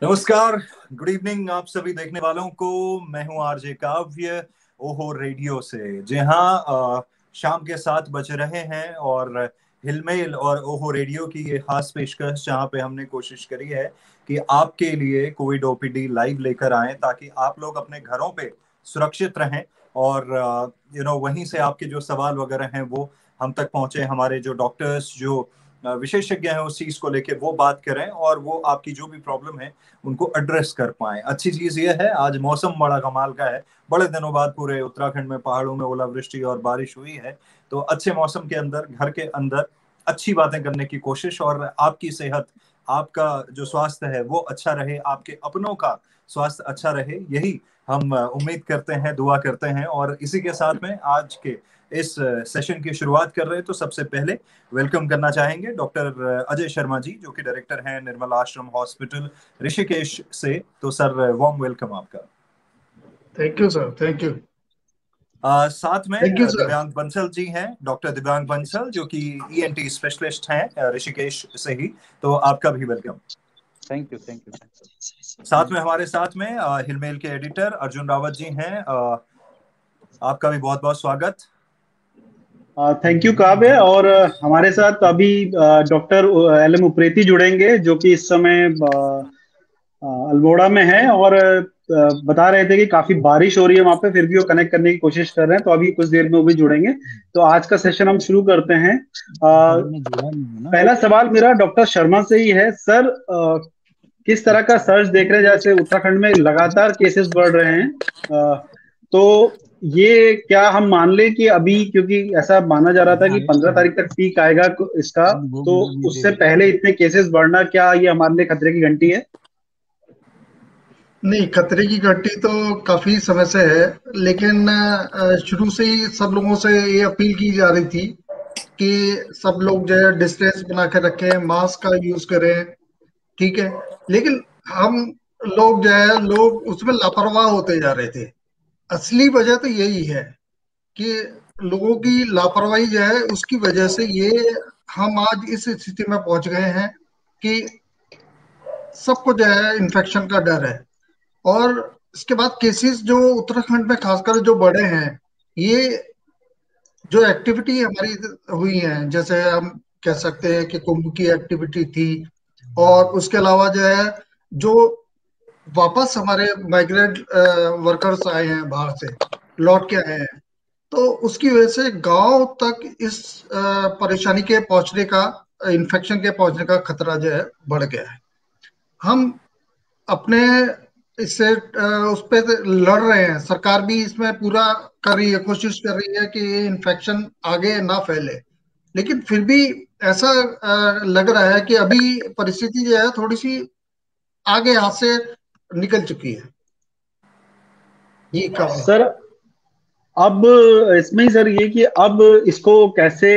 नमस्कार। Good evening आप सभी देखने वालों को। मैं हूं आरजे काव्य, ओहो रेडियो से। जी हाँ, शाम के 7 बज रहे हैं और हिलमेल और ओहो रेडियो की ये खास पेशकश जहाँ पे हमने कोशिश करी है कि आपके लिए कोविड ओपीडी लाइव लेकर आए ताकि आप लोग अपने घरों पे सुरक्षित रहें और वहीं से आपके जो सवाल वगैरह हैं वो हम तक पहुंचे। हमारे जो डॉक्टर्स जो विशेषज्ञ हैं उस चीज को लेके वो बात करें और वो आपकी जो भी प्रॉब्लम है उनको एड्रेस कर पाए। अच्छी चीज ये है आज मौसम बड़ा कमाल का है। बड़े दिनों बाद पूरे उत्तराखंड में पहाड़ों में ओलावृष्टि और बारिश हुई है, तो अच्छे मौसम के अंदर घर के अंदर अच्छी बातें करने की कोशिश और आपकी सेहत, आपका जो स्वास्थ्य है वो अच्छा रहे, आपके अपनों का स्वास्थ्य अच्छा रहे, यही हम उम्मीद करते हैं, दुआ करते हैं। और इसी के साथ में आज के इस सेशन की शुरुआत कर रहे हैं, तो सबसे पहले वेलकम करना चाहेंगे डॉक्टर अजय शर्मा जी, जो कि डायरेक्टर हैं निर्मल आश्रम हॉस्पिटल ऋषिकेश से। तो सर, वार्म वेलकम आपका। Thank you sir, thank you. साथ में थैंक यू सर। दिव्यांग बंसल जी हैं, डॉक्टर दिव्यांग बंसल, जो कि ईएनटी स्पेशलिस्ट हैं ऋषिकेश से ही। तो आपका भी welcome. Thank you thank you. साथ में हमारे साथ में हिलमेल के एडिटर अर्जुन रावत जी हैं। आपका भी बहुत बहुत स्वागत। थैंक यू काव्य। और हमारे साथ अभी डॉक्टर एल एम उप्रेती जुड़ेंगे, जो कि इस समय अल्मोड़ा में है। और बता रहे थे कि काफी बारिश हो रही है वहां पे, फिर भी वो कनेक्ट करने की कोशिश कर रहे हैं। तो अभी कुछ देर में वो भी जुड़ेंगे। तो आज का सेशन हम शुरू करते हैं। हमने जुड़ा नहीं है ना। पहला सवाल मेरा डॉक्टर शर्मा से ही है। सर, किस तरह का सर्च देख रहे हैं? जैसे उत्तराखंड में लगातार केसेस बढ़ रहे हैं, तो ये क्या हम मान लें कि अभी, क्योंकि ऐसा माना जा रहा था कि 15 तारीख तक पीक आएगा इसका, वो तो मुझे नहीं दे उससे रहे। पहले इतने केसेस बढ़ना, क्या ये हमारे लिए खतरे की घंटी है? नहीं, खतरे की घंटी तो काफी समय से है। लेकिन शुरू से ही सब लोगों से ये अपील की जा रही थी कि सब लोग जो है डिस्टेंस बना के रखें, मास्क का यूज करें। ठीक है। लेकिन हम लोग उसमें लापरवाह होते जा रहे थे। असली वजह तो यही है कि लोगों की लापरवाही जो है उसकी वजह से ये हम आज इस स्थिति में पहुंच गए हैं कि सबको जो है इन्फेक्शन का डर है। और इसके बाद केसेस जो उत्तराखंड में खासकर जो बढ़े हैं, ये जो एक्टिविटी हमारी हुई है, जैसे हम कह सकते हैं कि कुंभ की एक्टिविटी थी। और उसके अलावा जो है, जो वापस हमारे माइग्रेंट वर्कर्स आए हैं बाहर से, लौट के आए हैं, तो उसकी वजह से गांव तक इस परेशानी के पहुंचने का, इन्फेक्शन के पहुंचने का खतरा जो है बढ़ गया है। हम अपने इससे उस पे लड़ रहे हैं। सरकार भी इसमें पूरा कर रही है, कोशिश कर रही है कि ये इन्फेक्शन आगे ना फैले। लेकिन फिर भी ऐसा लग रहा है कि अभी परिस्थिति जो है थोड़ी सी आगे हाथ से निकल चुकी है। ये कब है? सर, अब इसमें ही सर ये कि अब इसको कैसे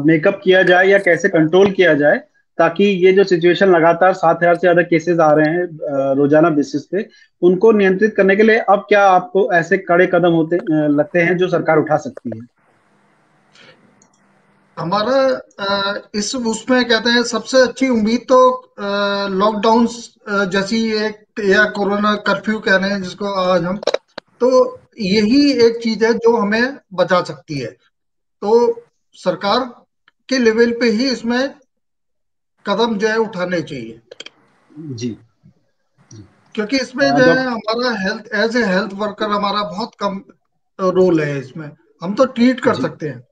मेकअप किया जाए या कैसे कंट्रोल किया जाए, ताकि ये जो सिचुएशन लगातार 7,000 से ज्यादा केसेस आ रहे हैं रोजाना बेसिस पे, उनको नियंत्रित करने के लिए अब क्या आपको ऐसे कड़े कदम लगते हैं जो सरकार उठा सकती है? हमारा इस उसमें कहते हैं सबसे अच्छी उम्मीद तो लॉकडाउन जैसी एक, या कोरोना कर्फ्यू कह रहे हैं जिसको आज हम, तो यही एक चीज है जो हमें बचा सकती है। तो सरकार के लेवल पे ही इसमें कदम जो है उठाने चाहिए। जी जी। क्योंकि इसमें जो है डॉक्टर। हमारा health, as a health worker हमारा बहुत कम रोल है इसमें। हम तो ट्रीट कर जी सकते हैं,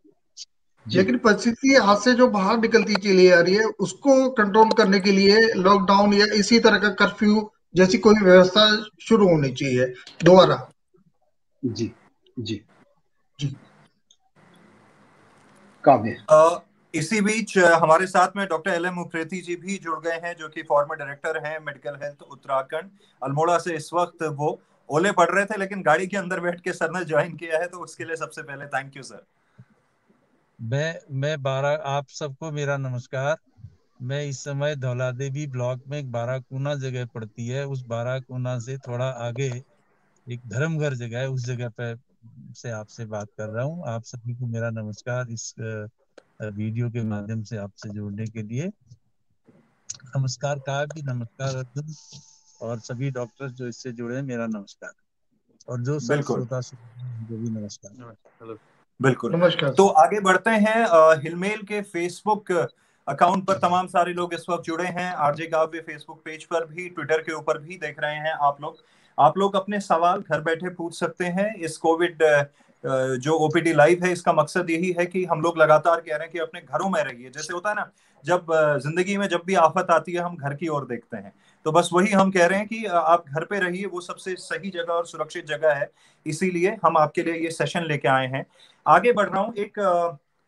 जी। लेकिन परिस्थिति हाथ से जो बाहर निकलती चली आ रही है उसको कंट्रोल करने के लिए लॉकडाउन या इसी तरह का कर्फ्यू जैसी कोई व्यवस्था शुरू होनी चाहिए दोबारा। जी जी। जी। काव्य। इसी बीच हमारे साथ में डॉक्टर एल एम उप्रेती जी भी जुड़ गए हैं, जो कि फॉर्मर डायरेक्टर हैं मेडिकल हेल्थ उत्तराखंड अल्मोड़ा से। इस वक्त वो ओले पड़ रहे थे लेकिन गाड़ी के अंदर बैठ के सर ने ज्वाइन किया है, तो उसके लिए सबसे पहले थैंक यू सर। मैं बारह आप सबको मेरा नमस्कार। मैं इस समय धौलादेवी ब्लॉक में एक बाराकूना जगह पड़ती है, उस बाराकूना से थोड़ा आगे एक धर्मघर जगह है, उस जगह पे से आपसे बात कर रहा हूँ। आप सभी को मेरा नमस्कार इस वीडियो के माध्यम से आपसे जुड़ने के लिए। नमस्कार काव्य, नमस्कार अर्जुन। और सभी डॉक्टर जो इससे जुड़े हैं, मेरा नमस्कार। और जो सब बिल्कुल श्रोता जो भी नमस्कार। बिल्कुल। नमस्कार तो सर। आगे बढ़ते हैं। हिलमेल के फेसबुक अकाउंट पर तमाम सारे लोग इस वक्त जुड़े हैं। आरजे काव्य फेसबुक पेज पर भी, ट्विटर के ऊपर भी देख रहे हैं आप लोग अपने सवाल घर बैठे पूछ सकते हैं। इस कोविड जो ओपीडी लाइव है, इसका मकसद यही है कि हम लोग लगातार कह रहे हैं कि अपने घरों में रहिए। जैसे होता है ना, जब जिंदगी में जब भी आफत आती है हम घर की ओर देखते हैं, तो बस वही हम कह रहे हैं कि आप घर पे रहिए, वो सबसे सही जगह और सुरक्षित जगह है। इसीलिए हम आपके लिए ये सेशन लेके आए हैं। आगे बढ़ रहा हूँ। एक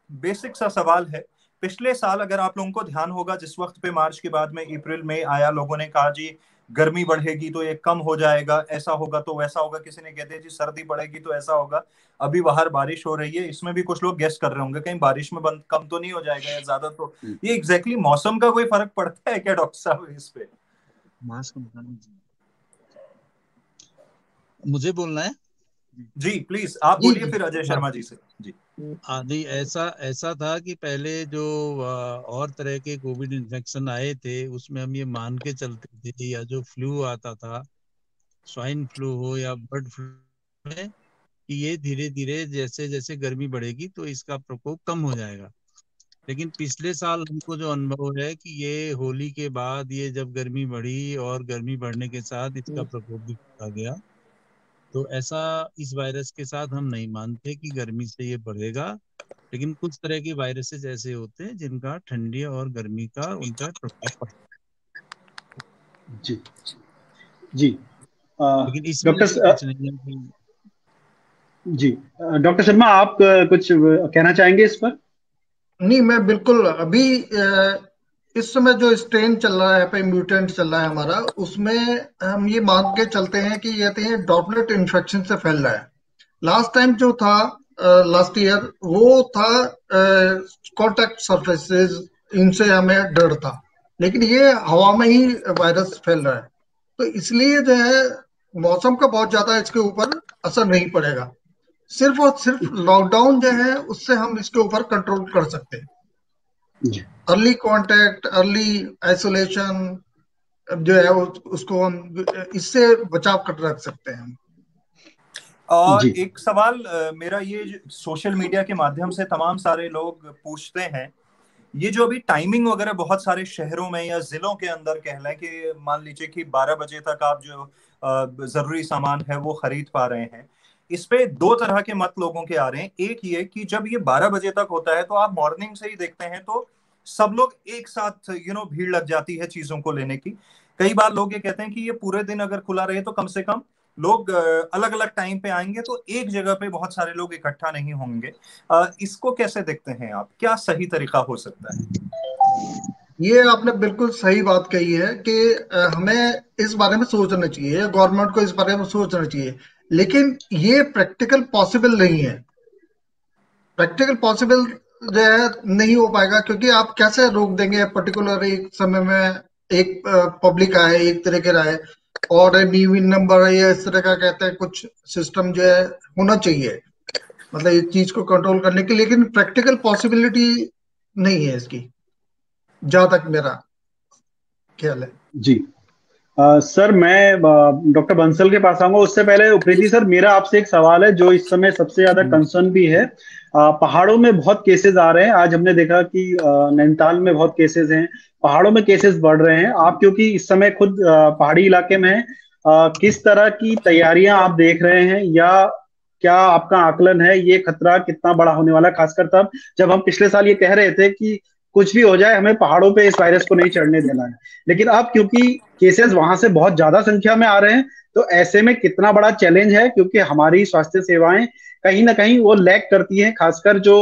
बेसिक सा सवाल है। पिछले साल अगर आप लोगों को ध्यान होगा, जिस वक्त पे मार्च के बाद में अप्रैल में आया, लोगों ने कहा जी गर्मी बढ़ेगी तो ये कम हो जाएगा, ऐसा होगा तो वैसा होगा। किसी ने कहते हैं जी सर्दी बढ़ेगी तो ऐसा होगा। अभी बाहर बारिश हो रही है, इसमें भी कुछ लोग गेस कर रहे होंगे कहीं बारिश में कम तो नहीं हो जाएगा या ज्यादा। तो ये एग्जैक्टली मौसम का कोई फर्क पड़ता है क्या डॉक्टर साहब इस पे? मुझे बोलना है जी प्लीज आप जी बोलिए, जी फिर अजय शर्मा जी से। जी आदि ऐसा था कि पहले जो और तरह के कोविड इन्फेक्शन आए थे, उसमें हम ये मान के चलते थे, या जो फ्लू आता था, स्वाइन फ्लू हो या बर्ड फ्लू में, कि ये धीरे धीरे जैसे जैसे गर्मी बढ़ेगी तो इसका प्रकोप कम हो जाएगा। लेकिन पिछले साल हमको जो अनुभव है कि ये होली के बाद ये जब गर्मी बढ़ी और गर्मी बढ़ने के साथ इसका प्रकोप भी बढ़ गया। तो ऐसा इस वायरस के साथ हम नहीं मानते कि गर्मी से ये बढ़ेगा। लेकिन कुछ तरह के वायरसेस ऐसे होते हैं जिनका ठंडी और गर्मी का उनका प्रकोप पड़ता जी जी। है। लेकिन इसमें ऐसा डॉक्टर कुछ नहीं है कि जी, डॉक्टर शर्मा आप कुछ कहना चाहेंगे इस पर? नहीं, मैं बिल्कुल अभी इस समय जो स्ट्रेन चल रहा है, पे म्यूटेंट चल रहा है हमारा, उसमें हम ये मान के चलते हैं कि ये ड्रॉपलेट इन्फेक्शन से फैल रहा है। लास्ट टाइम जो था, लास्ट ईयर, वो था कांटेक्ट सरफेसेस, इनसे हमें डर था। लेकिन ये हवा में ही वायरस फैल रहा है, तो इसलिए जो है मौसम का बहुत ज्यादा इसके ऊपर असर नहीं पड़ेगा। सिर्फ और सिर्फ लॉकडाउन जो है उससे हम इसके ऊपर कंट्रोल कर सकते हैं। जी अर्ली कांटेक्ट, अर्ली आइसोलेशन जो है उसको हम इससे बचाव कर रख सकते हैं हम। और जी एक सवाल मेरा, ये सोशल मीडिया के माध्यम से तमाम सारे लोग पूछते हैं, ये जो अभी टाइमिंग वगैरह बहुत सारे शहरों में या जिलों के अंदर कह लें कि मान लीजिए कि 12 बजे तक आप जो जरूरी सामान है वो खरीद पा रहे हैं, इस पे दो तरह के मत लोगों के आ रहे हैं। एक ये कि जब ये 12 बजे तक होता है तो आप मॉर्निंग से ही देखते हैं तो सब लोग एक साथ भीड़ लग जाती है चीजों को लेने की। कई बार लोग ये कहते हैं कि ये पूरे दिन अगर खुला रहे तो कम से कम लोग अलग अलग टाइम पे आएंगे तो एक जगह पे बहुत सारे लोग इकट्ठा नहीं होंगे। इसको कैसे देखते हैं आप, क्या सही तरीका हो सकता है? ये आपने बिल्कुल सही बात कही है कि हमें इस बारे में सोचना चाहिए, गवर्नमेंट को इस बारे में सोचना चाहिए। लेकिन ये प्रैक्टिकल पॉसिबल नहीं है। प्रैक्टिकल पॉसिबल जो है नहीं हो पाएगा, क्योंकि आप कैसे रोक देंगे पर्टिकुलर एक समय में एक पब्लिक आए, एक तरह के आए, और नीवी नंबर या इस तरह का कहते हैं कुछ सिस्टम जो है होना चाहिए, मतलब इस चीज को कंट्रोल करने की। लेकिन प्रैक्टिकल पॉसिबिलिटी नहीं है इसकी, जहां तक मेरा ख्याल है। जी। सर मैं डॉक्टर बंसल के पास आऊंगा, उससे पहले उप्रेती सर मेरा आपसे एक सवाल है जो इस समय सबसे ज्यादा कंसर्न भी है। पहाड़ों में बहुत केसेस आ रहे हैं। आज हमने देखा कि नैनीताल में बहुत केसेस हैं, पहाड़ों में केसेस बढ़ रहे हैं। आप क्योंकि इस समय खुद पहाड़ी इलाके में हैं, किस तरह की तैयारियां आप देख रहे हैं, या क्या आपका आकलन है ये खतरा कितना बड़ा होने वाला है, खासकर तब जब हम पिछले साल ये कह रहे थे कि कुछ भी हो जाए हमें पहाड़ों पे इस वायरस को नहीं चढ़ने देना है। लेकिन अब क्योंकि केसेस वहां से बहुत ज्यादा संख्या में आ रहे हैं, तो ऐसे में कितना बड़ा चैलेंज है, क्योंकि हमारी स्वास्थ्य सेवाएं कहीं ना कहीं वो लैग करती हैं, खासकर जो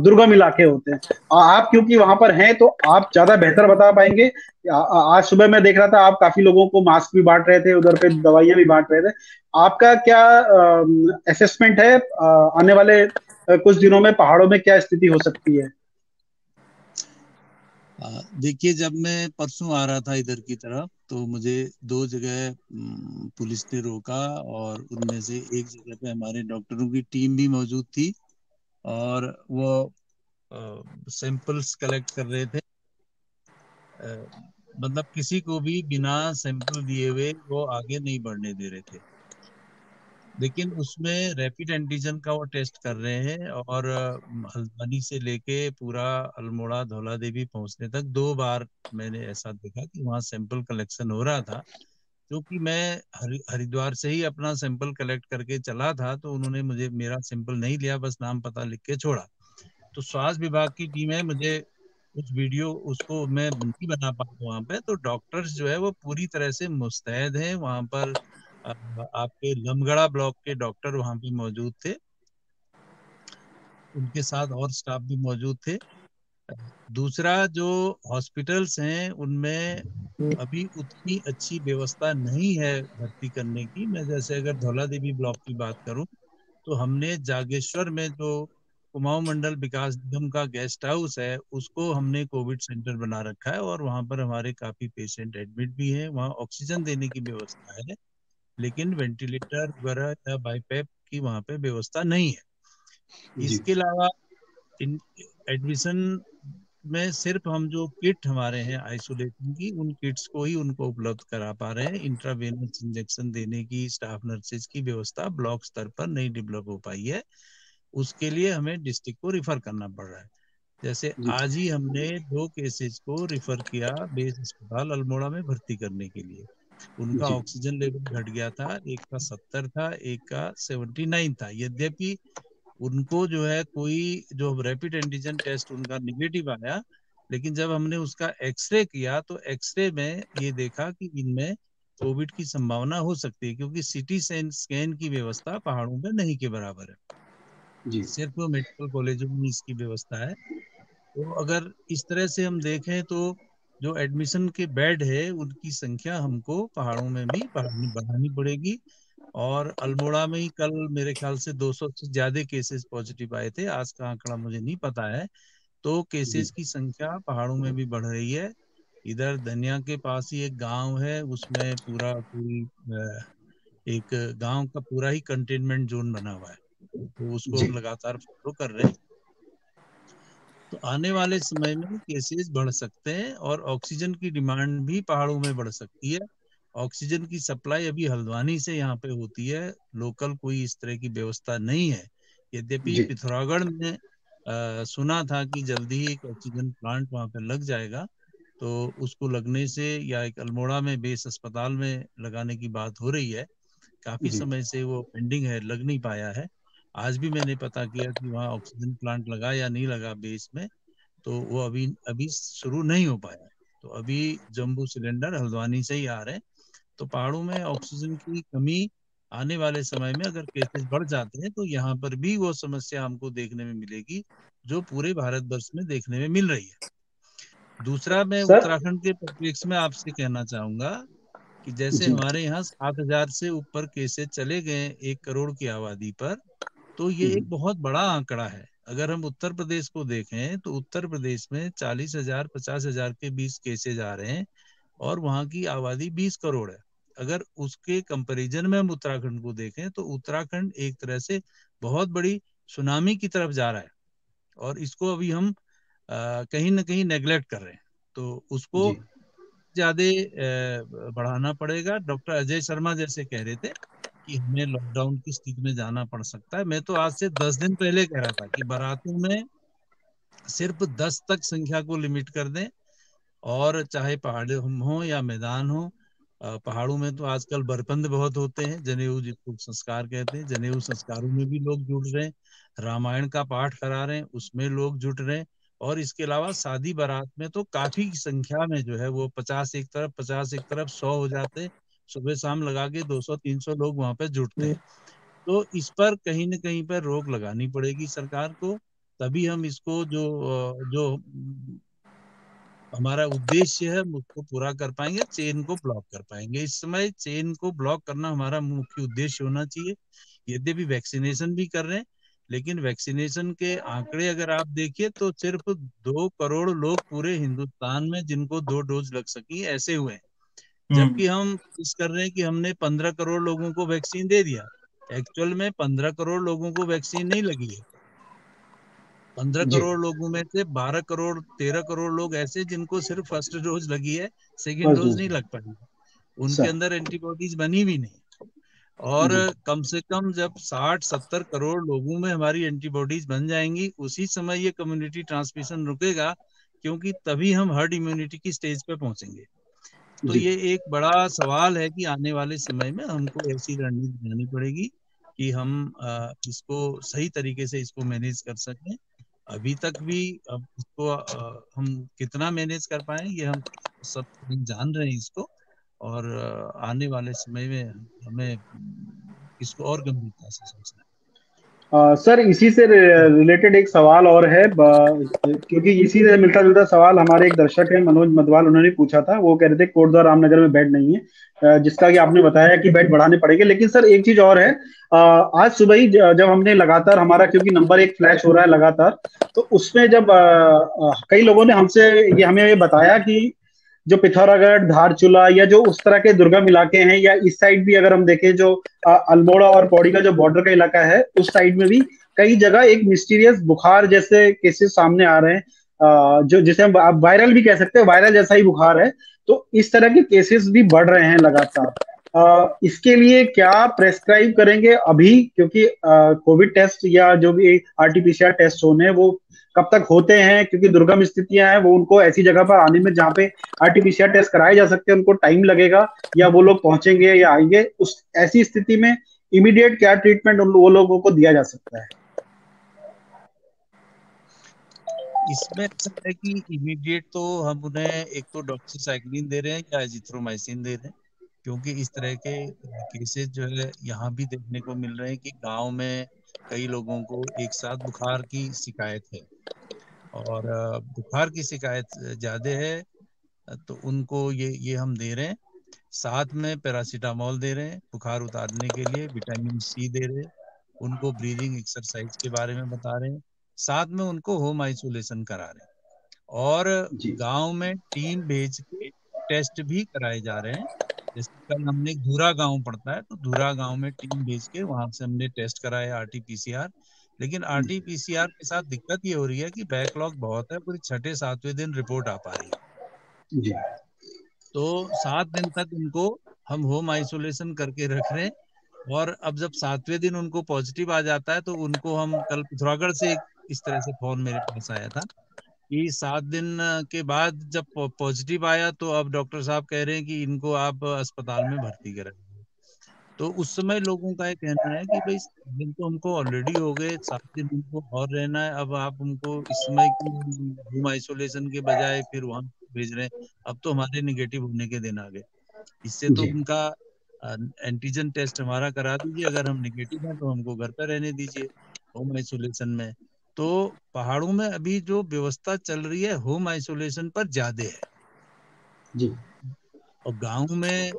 दुर्गम इलाके होते हैं। आप क्योंकि वहां पर हैं तो आप ज्यादा बेहतर बता पाएंगे। आज सुबह मैं देख रहा था आप काफी लोगों को मास्क भी बांट रहे थे, उधर पे दवाइयां भी बांट रहे थे। आपका क्या असेसमेंट है, आने वाले कुछ दिनों में पहाड़ों में क्या स्थिति हो सकती है? देखिए, जब मैं परसों आ रहा था इधर की तरफ तो मुझे दो जगह पुलिस ने रोका, और उनमें से एक जगह पे हमारे डॉक्टरों की टीम भी मौजूद थी, और वो सैंपल्स कलेक्ट कर रहे थे। मतलब किसी को भी बिना सैंपल दिए हुए वो आगे नहीं बढ़ने दे रहे थे। लेकिन उसमें रैपिड एंटीजन का वो टेस्ट कर रहे हैं, और हल्द्वानी से लेके पूरा अल्मोड़ा धौला देवी पहुंचने तक 2 बार मैंने ऐसा देखा कि वहाँ सैंपल कलेक्शन हो रहा था। क्योंकि मैं हरिद्वार से ही अपना सैंपल कलेक्ट करके चला था, तो उन्होंने मुझे मेरा सैंपल नहीं लिया, बस नाम पता लिख के छोड़ा। तो स्वास्थ्य विभाग की टीम है, मुझे कुछ वीडियो उसको मैं नहीं बना पाता वहां पे, तो डॉक्टर्स जो है वो पूरी तरह से मुस्तैद हैं वहां पर। आपके लमगड़ा ब्लॉक के डॉक्टर वहां पे मौजूद थे, उनके साथ और स्टाफ भी मौजूद थे। दूसरा, जो हॉस्पिटल्स हैं उनमें अभी उतनी अच्छी व्यवस्था नहीं है भर्ती करने की। मैं जैसे अगर धौला देवी ब्लॉक की बात करूं, तो हमने जागेश्वर में जो कुमाऊं मंडल विकास निगम का गेस्ट हाउस है उसको हमने कोविड सेंटर बना रखा है, और वहां पर हमारे काफी पेशेंट एडमिट भी हैं। वहाँ ऑक्सीजन देने की व्यवस्था है, लेकिन वेंटिलेटर वगैरह या बाईपैप की वहां पे व्यवस्था नहीं है। जी इसके अलावा इन एडमिशन में सिर्फ हम जो किट हमारे हैं आइसोलेशन की, उन किट्स को ही उनको उपलब्ध करा पा रहे हैं। इंट्रावेनस इंजेक्शन देने की स्टाफ नर्सेज की व्यवस्था ब्लॉक स्तर पर नहीं डेवलप हो पाई है। उसके लिए हमें डिस्ट्रिक्ट को रिफर करना पड़ रहा है। जैसे जी आज ही हमने 2 केसेस को रिफर किया बेस अस्पताल अल्मोड़ा में भर्ती करने के लिए। उनका जी ऑक्सीजन लेवल घट गया था, एक का 70 था, एक का 79 था। यद्यपि उनको जो है कोई जो रैपिड एंटीजन टेस्ट उनका निगेटिव आया, लेकिन जब हमने उसका एक्सरे किया तो एक्सरे में ये देखा कि इनमें कोविड की संभावना हो सकती है, क्योंकि सीटी स्कैन की व्यवस्था पहाड़ों में नहीं के बराबर है। जी सिर्फ मेडिकल कॉलेजों में इसकी व्यवस्था है। तो अगर इस तरह से हम देखें तो जो एडमिशन के बेड है उनकी संख्या हमको पहाड़ों में भी बढ़ानी बढ़ानी पड़ेगी। और अल्मोड़ा में ही कल मेरे ख्याल से 200 से ज्यादा केसेस पॉजिटिव आए थे, आज का आंकड़ा मुझे नहीं पता है। तो जी केसेस की संख्या पहाड़ों में भी बढ़ रही है। इधर धनिया के पास ही एक गांव है, उसमें पूरी एक गांव का पूरा ही कंटेनमेंट जोन बना हुआ है, तो उसको जी हम लगातार फॉलो कर रहे हैं। तो आने वाले समय में केसेस बढ़ सकते हैं, और ऑक्सीजन की डिमांड भी पहाड़ों में बढ़ सकती है। ऑक्सीजन की सप्लाई अभी हल्द्वानी से यहाँ पे होती है, लोकल कोई इस तरह की व्यवस्था नहीं है। यद्यपि जी पिथौरागढ़ में सुना था कि जल्दी ही एक ऑक्सीजन प्लांट वहाँ पे लग जाएगा, तो उसको लगने से, या एक अल्मोड़ा में बेस अस्पताल में लगाने की बात हो रही है। काफी जी समय से वो पेंडिंग है, लग नहीं पाया है। आज भी मैंने पता किया कि वहाँ ऑक्सीजन प्लांट लगा या नहीं लगा बेस में, तो वो अभी अभी शुरू नहीं हो पाया। तो अभी जम्बू सिलेंडर हल्द्वानी से ही आ रहे हैं। तो पहाड़ों में ऑक्सीजन की कमी आने वाले समय में अगर केसेस बढ़ जाते हैं तो यहाँ पर भी वो समस्या हमको देखने में मिलेगी, जो पूरे भारतवर्ष में देखने में मिल रही है। दूसरा, मैं सर। उत्तराखंड के परिप्रेक्ष्य में आपसे कहना चाहूंगा कि जैसे जी हमारे यहाँ 7,000 से ऊपर केसेस चले गए 1 करोड़ की आबादी पर, तो ये एक बहुत बड़ा आंकड़ा है। अगर हम उत्तर प्रदेश को देखें तो उत्तर प्रदेश में 40,000 50,000 के 20 केसेज आ रहे हैं, और वहाँ की आबादी 20 करोड़ है। अगर उसके कंपैरिजन में हम उत्तराखंड को देखें तो उत्तराखंड एक तरह से बहुत बड़ी सुनामी की तरफ जा रहा है, और इसको अभी हम कहीं ना कहीं नेग्लेक्ट कर रहे हैं। तो उसको जी ज्यादा बढ़ाना पड़ेगा। डॉक्टर अजय शर्मा जैसे कह रहे थे कि हमें लॉकडाउन की स्थिति में जाना पड़ सकता है। मैं तो आज से 10 दिन पहले कह रहा था कि बारातों में सिर्फ 10 तक संख्या को लिमिट कर दें, और चाहे पहाड़ हम हो या मैदान हो। पहाड़ों में तो आजकल बरपंद बहुत होते हैं, जनेऊ जिसको संस्कार कहते हैं, जनेऊ संस्कारों में भी लोग जुड़ रहे हैं। रामायण का पाठ करा रहे हैं, उसमें लोग जुट रहे हैं। और इसके अलावा शादी बारात में तो काफी संख्या में जो है वो 50 एक तरफ 50 एक तरफ 100 हो जाते हैं। सुबह शाम लगा के 200 300 लोग वहां पे जुटते हैं। तो इस पर कहीं न कहीं पर रोक लगानी पड़ेगी सरकार को। तभी हम इसको जो हमारा उद्देश्य है हम उसको पूरा कर पाएंगे, चेन को ब्लॉक कर पाएंगे। इस समय चेन को ब्लॉक करना हमारा मुख्य उद्देश्य होना चाहिए। यद्यपि वैक्सीनेशन भी कर रहे हैं, लेकिन वैक्सीनेशन के आंकड़े अगर आप देखिए तो सिर्फ 2 करोड़ लोग पूरे हिंदुस्तान में जिनको 2 डोज लग सकी ऐसे हुए हैं। हम्म। जबकि हम इस कर रहे हैं कि हमने 15 करोड़ लोगों को वैक्सीन दे दिया। एक्चुअल में 15 करोड़ लोगों को वैक्सीन नहीं लगी है। 15 जी करोड़ लोगों में से 12 करोड़ 13 करोड़ लोग ऐसे जिनको सिर्फ फर्स्ट डोज लगी है, सेकेंड फर्स्ट डोज डोज नहीं लग पाई, उनके सर। अंदर एंटीबॉडीज बनी भी नहीं। और जी कम से कम जब 60-70 करोड़ लोगों में हमारी एंटीबॉडीज बन जाएंगी, उसी समय ये कम्युनिटी ट्रांसमिशन रुकेगा, क्योंकि तभी हम हर्ड इम्यूनिटी की स्टेज पे पहुंचेंगे। तो जी ये एक बड़ा सवाल है कि आने वाले समय में हमको ऐसी रणनीति बनानी पड़ेगी कि हम इसको सही तरीके से इसको मैनेज कर सकें। अभी तक भी अब इसको हम कितना मैनेज कर पाए ये हम सब जान रहे हैं इसको, और आने वाले समय में हमें इसको और गंभीरता से सोचना है। सर इसी से रिलेटेड एक सवाल और है, क्योंकि इसी से मिलता जुलता सवाल हमारे एक दर्शक है मनोज मधवाल, उन्होंने पूछा था। वो कह रहे थे कोटद्वार रामनगर में बेड नहीं है, जिसका कि आपने बताया कि बेड बढ़ाने पड़ेंगे। लेकिन सर एक चीज और है, आज सुबह ही जब हमने लगातार हमारा, क्योंकि नंबर एक फ्लैश हो रहा है लगातार, तो उसमें जब कई लोगों ने हमसे ये हमें ये बताया कि जो पिथौरागढ़, धारचूला या जो उस तरह के दुर्गम इलाके हैं, या इस साइड भी अगर हम देखें जो अल्मोड़ा और पौड़ी का जो बॉर्डर का इलाका है, उस साइड में भी कई जगह एक मिस्टीरियस बुखार जैसे केसेस सामने आ रहे हैं, जो जिसे हम आप वायरल भी कह सकते हैं, वायरल जैसा ही बुखार है। तो इस तरह के केसेस भी बढ़ रहे हैं लगातार। इसके लिए क्या प्रेस्क्राइब करेंगे अभी, क्योंकि कोविड टेस्ट या जो भी आरटीपीसीआर टेस्ट होने हैं वो कब तक होते हैं, क्योंकि दुर्गम स्थितियां हैं, वो उनको ऐसी जगह पर आने में जहाँ पे आरटीपीसीआर टेस्ट कराए जा सकते हैं उनको टाइम लगेगा, या वो लोग पहुंचेंगे या आएंगे, उस ऐसी स्थिति में इमीडिएट क्या ट्रीटमेंट वो लोगों को दिया जा सकता है? इसमें ऐसा है कि इमीडिएट तो हम उन्हें एक तो डॉक्सीसाइक्लिन दे रहे हैं या एजिथ्रोमाइसिन दे रहे हैं, क्योंकि इस तरह के केसेस जो है यहाँ भी देखने को मिल रहे हैं कि गांव में कई लोगों को एक साथ बुखार की शिकायत है, और बुखार की शिकायत ज्यादा है, तो उनको ये हम दे रहे हैं। साथ में पैरासीटामोल दे रहे हैं बुखार उतारने के लिए, विटामिन सी दे रहे हैं, उनको ब्रीदिंग एक्सरसाइज के बारे में बता रहे हैं, साथ में उनको होम आइसोलेशन करा रहे हैं, और जी गांव में टीम भेज के टेस्ट भी कराए जा रहे हैं। जैसे कल हमने धुरा गांव पड़ता है, तो धुरा गांव में टीम भेज के वहां से हमने टेस्ट कराए आरटीपीसीआर। लेकिन आरटीपीसीआर के साथ दिक्कत ये हो रही है कि बैकलॉग बहुत है, पूरी 6-7वें दिन रिपोर्ट आ पा रही है। जी तो 7 दिन तक उनको हम होम आइसोलेशन करके रख रहे हैं, और अब जब 7वें दिन उनको पॉजिटिव आ जाता है, तो उनको हम कल पिथौरागढ़ से इस तरह से फोन मेरे पास आया था कि 7 दिन के बाद जब पॉजिटिव आया, तो अब डॉक्टर साहब कह रहे हैं कि इनको आप अस्पताल में भर्ती कराइए। तो उस समय लोगों का ये कहना है कि भाई 7 दिन तो हमको ऑलरेडी हो गए, 7 दिन उनको और रहना है, अब आप हमको इस समय की होम आइसोलेशन के बजाय फिर वहां भेज रहे हैं। अब तो हमारे निगेटिव होने के दिन आ गए, इससे तो जी उनका एंटीजन टेस्ट हमारा करा दीजिए, अगर हम निगेटिव हैं तो हमको घर पर रहने दीजिए होम आइसोलेशन में। तो पहाड़ों में अभी जो व्यवस्था चल रही है होम आइसोलेशन पर ज्यादा है, जी और गांव में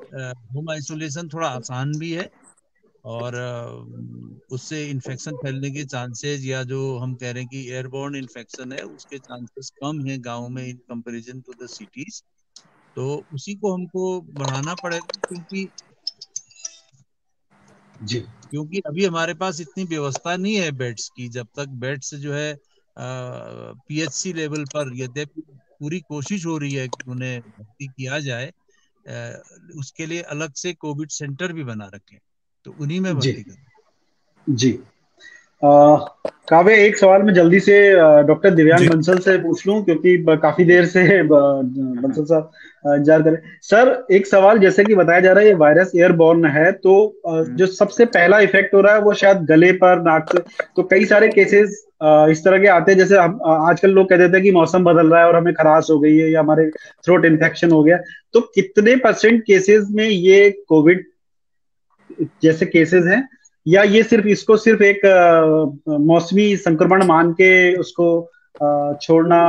होम आइसोलेशन थोड़ा आसान भी है, और उससे इन्फेक्शन फैलने के चांसेस, या जो हम कह रहे हैं कि एयरबोर्न इन्फेक्शन है, उसके चांसेस कम है गांव में in comparison to the cities. तो उसी को हमको बढ़ाना पड़ेगा, क्योंकि जी क्योंकि अभी हमारे पास इतनी व्यवस्था नहीं है बेड्स की। जब तक बेड्स जो है पीएचसी लेवल पर, यद्यपि पूरी कोशिश हो रही है कि उन्हें भर्ती किया जाए, उसके लिए अलग से कोविड सेंटर भी बना रखे, तो उन्हीं में जी भर्ती करें। जी अ, काव्य, एक सवाल मैं जल्दी से डॉक्टर दिव्यांग जी बंसल से पूछ लूं, क्योंकि काफी देर से बंसल साहब इंतजार करें। सर एक सवाल, जैसे कि बताया जा रहा है ये वायरस एयरबॉर्न है, तो जो सबसे पहला इफेक्ट हो रहा है वो शायद गले पर, नाक से। तो कई सारे केसेस इस तरह के आते हैं, जैसे हम आजकल लोग कह देते हैं कि मौसम बदल रहा है और हमें खराश हो गई है या हमारे थ्रोट इन्फेक्शन हो गया। तो कितने परसेंट केसेस में ये कोविड जैसे केसेस हैं, या ये सिर्फ इसको सिर्फ एक मौसमी संक्रमण मान के उसको छोड़ना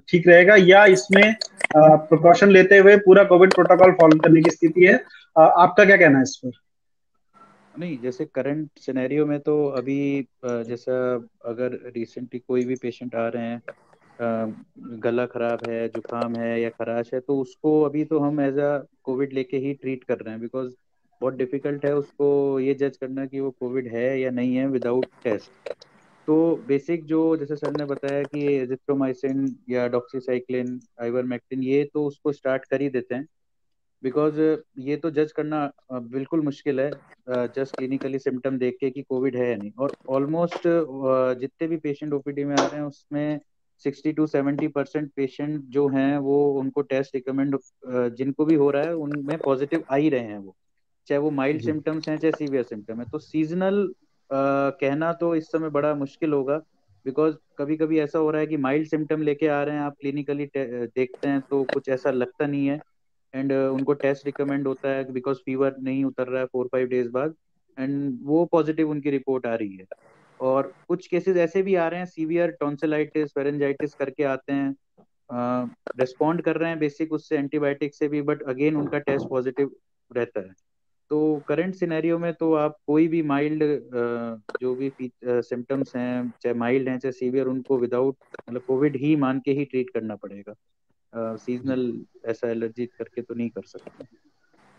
ठीक रहेगा, या इसमें प्रिकॉशन लेते हुए पूरा कोविड प्रोटोकॉल फॉलो करने की स्थिति है? आपका क्या कहना है इस पर? नहीं, जैसे करंट सिनेरियो में तो अभी जैसा अगर रिसेंटली कोई भी पेशेंट आ रहे हैं, गला खराब है, जुकाम है या खराश है, तो उसको अभी तो हम एज अ कोविड लेके ही ट्रीट कर रहे हैं, बिकॉज बहुत डिफिकल्ट है उसको ये जज करना कि वो कोविड है या नहीं है विदाउट टेस्ट। तो बेसिक जो जैसे सर ने बताया कि एजिथ्रोमाइसिन या डॉक्सीसाइक्लिन, आइवरमेक्टिन, ये तो उसको स्टार्ट कर ही देते हैं, बिकॉज ये तो जज करना बिल्कुल मुश्किल है जस्ट क्लिनिकली सिम्टम देख के कि कोविड है या नहीं। और ऑलमोस्ट जितने भी पेशेंट ओपीडी में आ रहे हैं उसमें 60 to 70% पेशेंट जो हैं वो उनको टेस्ट रिकमेंड, जिनको भी हो रहा है उनमें पॉजिटिव आ ही रहे हैं, वो चाहे वो माइल्ड सिम्टम्स हैं चाहे सीवियर सिम्टम है। तो सीजनल कहना तो इस समय बड़ा मुश्किल होगा, बिकॉज कभी कभी ऐसा हो रहा है कि माइल्ड सिम्टम लेके आ रहे हैं, आप क्लिनिकली देखते हैं तो कुछ ऐसा लगता नहीं है, एंड उनको टेस्ट रिकमेंड होता है बिकॉज फीवर नहीं उतर रहा है 4-5 डेज बाद, एंड वो पॉजिटिव उनकी रिपोर्ट आ रही है। और कुछ केसेस ऐसे भी आ रहे हैं, सीवियर टॉन्सिलाइटिस, फेरेंजाइटिस करके आते हैं, रिस्पॉन्ड कर रहे हैं बेसिक उससे एंटीबायोटिक से भी, बट अगेन उनका टेस्ट पॉजिटिव रहता है। तो करंट सिनेरियो में तो आप कोई भी माइल्ड जो भी सिम्टम्स हैं, चाहे माइल्ड हैं चाहे सीवियर, उनको विदाउट मतलब कोविड ही मान के ही ट्रीट करना पड़ेगा। सीजनल ऐसा एलर्जी करके तो नहीं कर सकते,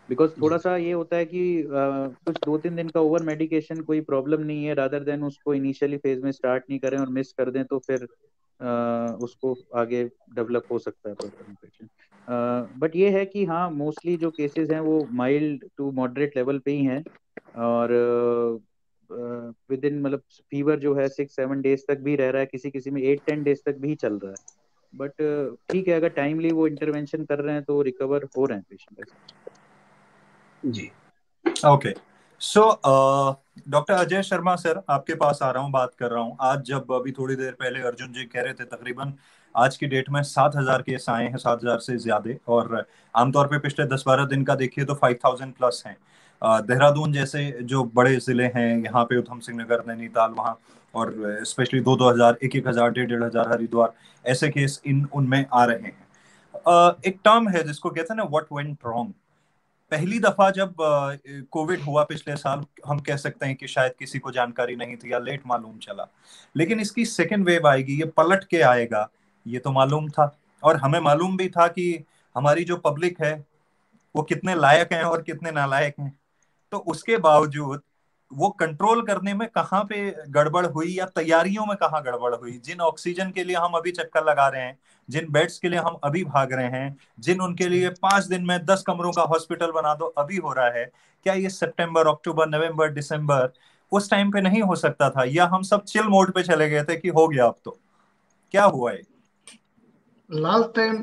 बिकॉज थोड़ा सा ये होता है कि कुछ 2-3 दिन का ओवर मेडिकेशन कोई प्रॉब्लम नहीं है, रादर देन उसको इनिशियली फेज में स्टार्ट नहीं करें और मिस कर दें तो फिर उसको आगे डेवलप हो सकता है प्रॉब्लम पेशेंट। बट ये है कि हाँ, मोस्टली जो केसेस हैं वो माइल्ड टू मॉडरेट लेवल पे ही हैं, और विद इन मतलब फीवर जो है 6-7 डेज तक भी रह रहा है, किसी किसी में 8-10 डेज तक भी चल रहा है। बट ठीक है, अगर टाइमली वो इंटरवेंशन कर रहे हैं तो रिकवर हो रहे हैं पेशेंट। जी okay, so doctor Ajay Sharma sir, आपके पास आ रहा हूँ, बात कर रहा हूँ। आज जब अभी थोड़ी देर पहले अर्जुन जी कह रहे थे, तकरीबन आज की डेट में 7,000 केस आए हैं, 7,000 से ज्यादा, और आमतौर पे पिछले 10-12 दिन का देखिए तो 5,000 प्लस हैं। देहरादून जैसे जो बड़े जिले हैं, यहाँ पे उधम सिंह नगर, नैनीताल, वहाँ और स्पेशली 2-2 हजार, 1-1 हजार, 1,5-1,5 हजार हरिद्वार, ऐसे केस उनमें आ रहे हैं। एक टर्म है जिसको कहते हैं ना, व्हाट वेंट रॉन्ग। पहली दफा जब कोविड हुआ पिछले साल, हम कह सकते हैं कि शायद किसी को जानकारी नहीं थी या लेट मालूम चला, लेकिन इसकी सेकेंड वेव आएगी, ये पलट के आएगा, ये तो मालूम था। और हमें मालूम भी था कि हमारी जो पब्लिक है वो कितने लायक हैं और कितने नालायक हैं। तो उसके बावजूद वो कंट्रोल करने में कहाँ पे गड़बड़ हुई, या तैयारियों में कहाँ गड़बड़ हुई। जिन ऑक्सीजन के लिए हम अभी चक्कर लगा रहे हैं, जिन बेड्स के लिए हम अभी भाग रहे हैं, जिन उनके लिए 5 दिन में 10 कमरों का हॉस्पिटल बना दो अभी हो रहा है, क्या ये सितंबर, अक्टूबर, नवंबर, दिसंबर उस टाइम पे नहीं हो सकता था? या हम सब चिल मोड पे चले गए थे कि हो गया अब तो? क्या हुआ है? लास्ट टाइम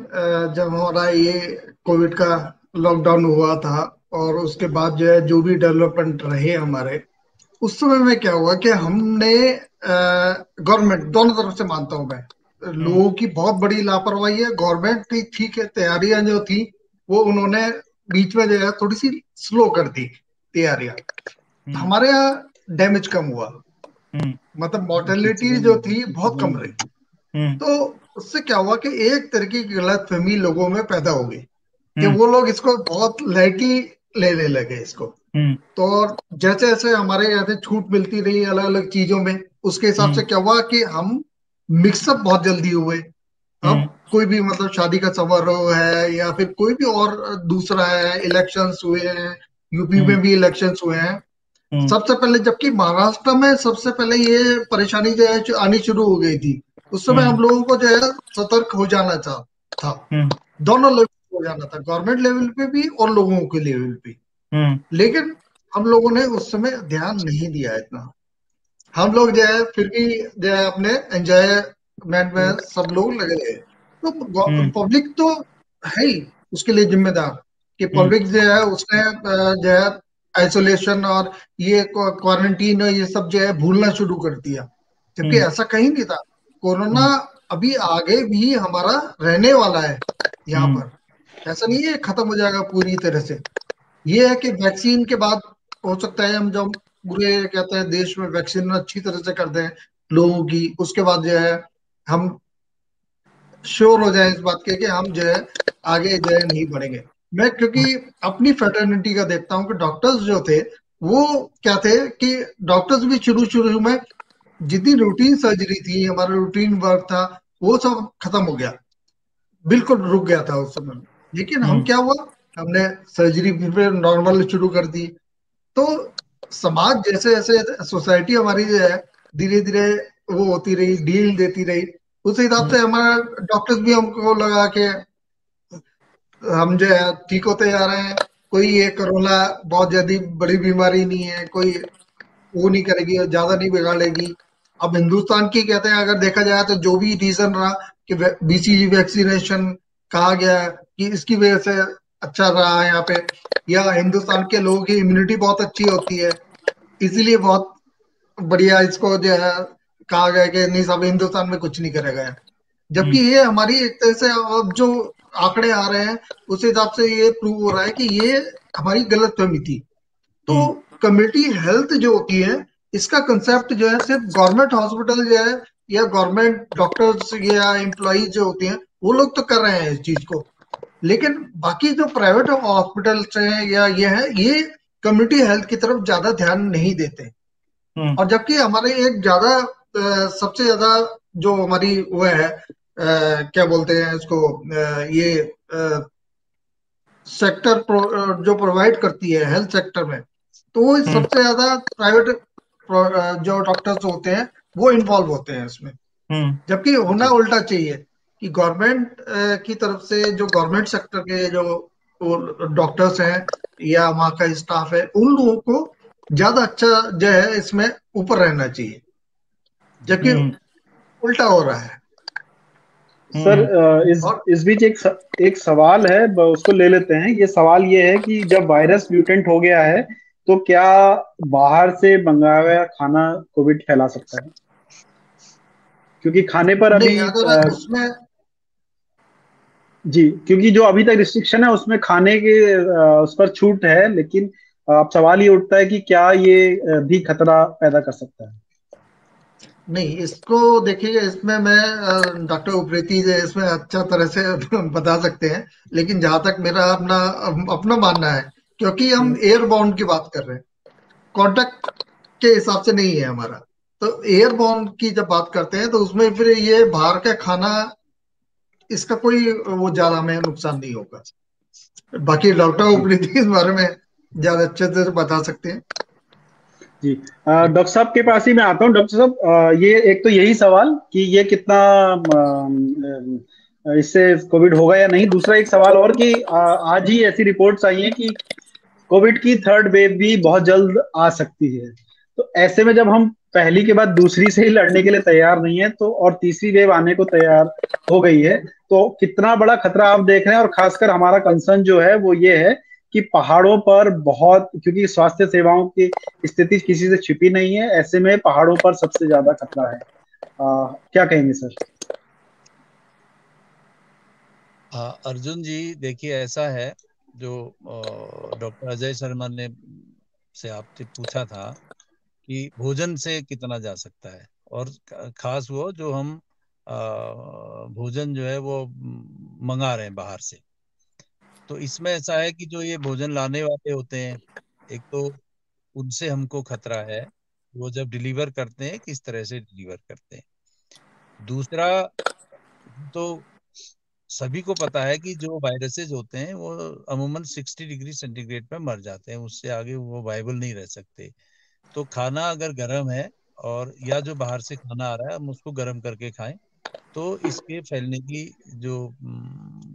जब हमारा ये कोविड का लॉकडाउन हुआ था और उसके बाद जो है जो भी डेवलपमेंट रहे हमारे, उस समय में क्या हुआ कि हमने गवर्नमेंट दोनों तरफ से मानता हूं मैं, लोगों की बहुत बड़ी लापरवाही है। गवर्नमेंट की ठीक है, तैयारियां जो थी वो उन्होंने बीच में जो है थोड़ी सी स्लो कर दी तैयारियां। हमारे यहाँ डैमेज कम हुआ, मतलब मोर्टेलिटी जो थी बहुत कम रही। तो उससे क्या हुआ कि एक तरह की गलतफहमी लोगों में पैदा हो गई कि वो लोग इसको बहुत लाइटली लेने लगे इसको। तो जैसे जैसे हमारे यहाँ से छूट मिलती रही अलग अलग चीजों में, उसके हिसाब से क्या हुआ कि हम मिक्सअप बहुत जल्दी हुए। अब कोई भी मतलब शादी का समारोह है या फिर कोई भी और दूसरा है, इलेक्शंस हुए हैं, यूपी में भी इलेक्शंस हुए हैं सबसे पहले, जबकि महाराष्ट्र में सबसे पहले ये परेशानी जो है आनी शुरू हो गई थी। उस समय हम लोगों को जो है सतर्क हो जाना था, दोनों लेवल हो जाना था, गवर्नमेंट लेवल पे भी और लोगों के लेवल पे। लेकिन हम लोगों ने उस समय ध्यान नहीं दिया इतना। हम लोग जो है फिर भी जो है अपने एंजॉयमेंट में सब लोग लगे रहे। तो पब्लिक तो है ही उसके लिए जिम्मेदार कि पब्लिक जो है उसने जो है आइसोलेशन और ये क्वारंटीन और ये सब जो है भूलना शुरू कर दिया, जबकि ऐसा कहीं नहीं था। कोरोना अभी आगे भी हमारा रहने वाला है यहाँ पर, ऐसा नहीं है खत्म हो जाएगा पूरी तरह से। ये है कि वैक्सीन के बाद हो सकता है हम जब पूरे कहते हैं देश में वैक्सीन अच्छी तरह से कर दें लोगों की, उसके बाद जो है हम श्योर हो जाए इस बात के कि हम जो है आगे जो है नहीं बढ़ेंगे। मैं क्योंकि अपनी फैटर्निटी का देखता हूँ कि डॉक्टर्स जो थे वो क्या थे कि डॉक्टर्स भी शुरू में जितनी रूटीन सर्जरी थी, हमारा रूटीन वर्क था, वो सब खत्म हो गया, बिल्कुल रुक गया था उस समय। लेकिन हम क्या हुआ, हमने सर्जरी फिर नॉर्मल शुरू कर दी। तो समाज जैसे जैसे सोसाइटी हमारी जो है धीरे धीरे वो होती रही, डील देती रही, उस हिसाब से हमारा डॉक्टर्स भी हमको लगा कि हम जो है ठीक होते जा रहे हैं। कोई ये कोरोना बहुत ज्यादा बड़ी बीमारी नहीं है, कोई वो नहीं करेगी, ज्यादा नहीं बिगाड़ेगी। अब हिंदुस्तान की कहते हैं अगर देखा जाए तो जो भी रीजन रहा कि बीसीजी वैक्सीनेशन कहा गया है कि इसकी वजह से अच्छा रहा है यहाँ पे, या हिंदुस्तान के लोगों की इम्यूनिटी बहुत अच्छी होती है, इसीलिए बहुत बढ़िया इसको जो है कहा गया कि नहीं सब हिंदुस्तान में कुछ नहीं करेगा। जबकि ये हमारी एक तरह से अब जो आंकड़े आ रहे हैं उस हिसाब से ये प्रूव हो रहा है कि ये हमारी गलतफहमी थी। तो कम्युनिटी हेल्थ जो होती है, इसका कंसेप्ट जो है सिर्फ गवर्नमेंट हॉस्पिटल जो है या गवर्नमेंट डॉक्टर्स या एम्प्लॉइज जो होते हैं वो लोग तो कर रहे हैं इस चीज को, लेकिन बाकी जो प्राइवेट हॉस्पिटल्स हैं या ये है, ये कम्युनिटी हेल्थ की तरफ ज्यादा ध्यान नहीं देते। और जबकि हमारे एक ज्यादा सबसे ज्यादा जो हमारी वो है क्या बोलते हैं इसको, ये सेक्टर जो प्रोवाइड करती है हेल्थ सेक्टर में, तो वो सबसे ज्यादा प्राइवेट जो डॉक्टर्स होते हैं वो इन्वॉल्व होते हैं इसमें। जबकि होना उल्टा चाहिए कि गवर्नमेंट की तरफ से जो गवर्नमेंट सेक्टर के जो डॉक्टर्स हैं या वहाँ का स्टाफ है, उन लोगों को ज्यादा अच्छा जो है इसमें ऊपर रहना चाहिए, जबकि उल्टा हो रहा है। सर इस बीच एक सवाल है, उसको ले लेते हैं। ये सवाल ये है कि जब वायरस म्यूटेंट हो गया है तो क्या बाहर से मंगाया हुआ खाना कोविड फैला सकता है? क्योंकि खाने पर अभी उसमें जी, क्योंकि जो अभी तक रिस्ट्रिक्शन है उसमें खाने के उस पर छूट है, लेकिन अब सवाल ये उठता है कि क्या ये भी खतरा पैदा कर सकता है? नहीं, इसको देखिए, इसमें मैं डॉक्टर उप्रेती जी इसमें अच्छा तरह से बता सकते हैं, लेकिन जहां तक मेरा अपना अपना मानना है, क्योंकि हम एयरबॉर्न की बात कर रहे हैं, कांटेक्ट के हिसाब से नहीं है हमारा। तो एयरबॉर्न की जब बात करते हैं तो उसमें फिर ये बाहर का खाना, इसका कोई वो ज्यादा हमें नुकसान नहीं होगा। बाकी डॉक्टर उप्रेती इस बारे में ज्यादा अच्छे से बता सकते हैं। जी, डॉक्टर साहब के पास ही मैं आता हूँ। डॉक्टर साहब, ये एक तो यही सवाल कि ये कितना इससे कोविड होगा या नहीं। दूसरा एक सवाल और कि आज ही ऐसी रिपोर्ट्स आई हैं कि कोविड की थर्ड वेव भी बहुत जल्द आ सकती है। तो ऐसे में जब हम पहली के बाद दूसरी से ही लड़ने के लिए तैयार नहीं है, तो और तीसरी वेव आने को तैयार हो गई है, तो कितना बड़ा खतरा आप देख रहे हैं? और खासकर हमारा कंसर्न जो है वो ये है कि पहाड़ों पर बहुत, क्योंकि स्वास्थ्य सेवाओं की स्थिति किसी से छिपी नहीं है, ऐसे में पहाड़ों पर सबसे ज्यादा खतरा है। क्या कहेंगे सर? अर्जुन जी, देखिए ऐसा है, जो डॉक्टर अजय शर्मा ने से आपसे पूछा था कि भोजन से कितना जा सकता है, और खास वो जो हम भोजन जो है वो मंगा रहे हैं बाहर से। तो इसमें ऐसा है कि जो ये भोजन लाने वाले होते हैं, एक तो उनसे हमको खतरा है, वो जब डिलीवर करते हैं किस तरह से डिलीवर करते हैं। दूसरा, तो सभी को पता है कि जो वायरसेस होते हैं वो अमूमन 60 डिग्री सेंटीग्रेड पे मर जाते हैं, उससे आगे वो वायबल नहीं रह सकते। तो खाना अगर गर्म है, और या जो बाहर से खाना आ रहा है हम उसको गर्म करके खाएं, तो इसके फैलने की जो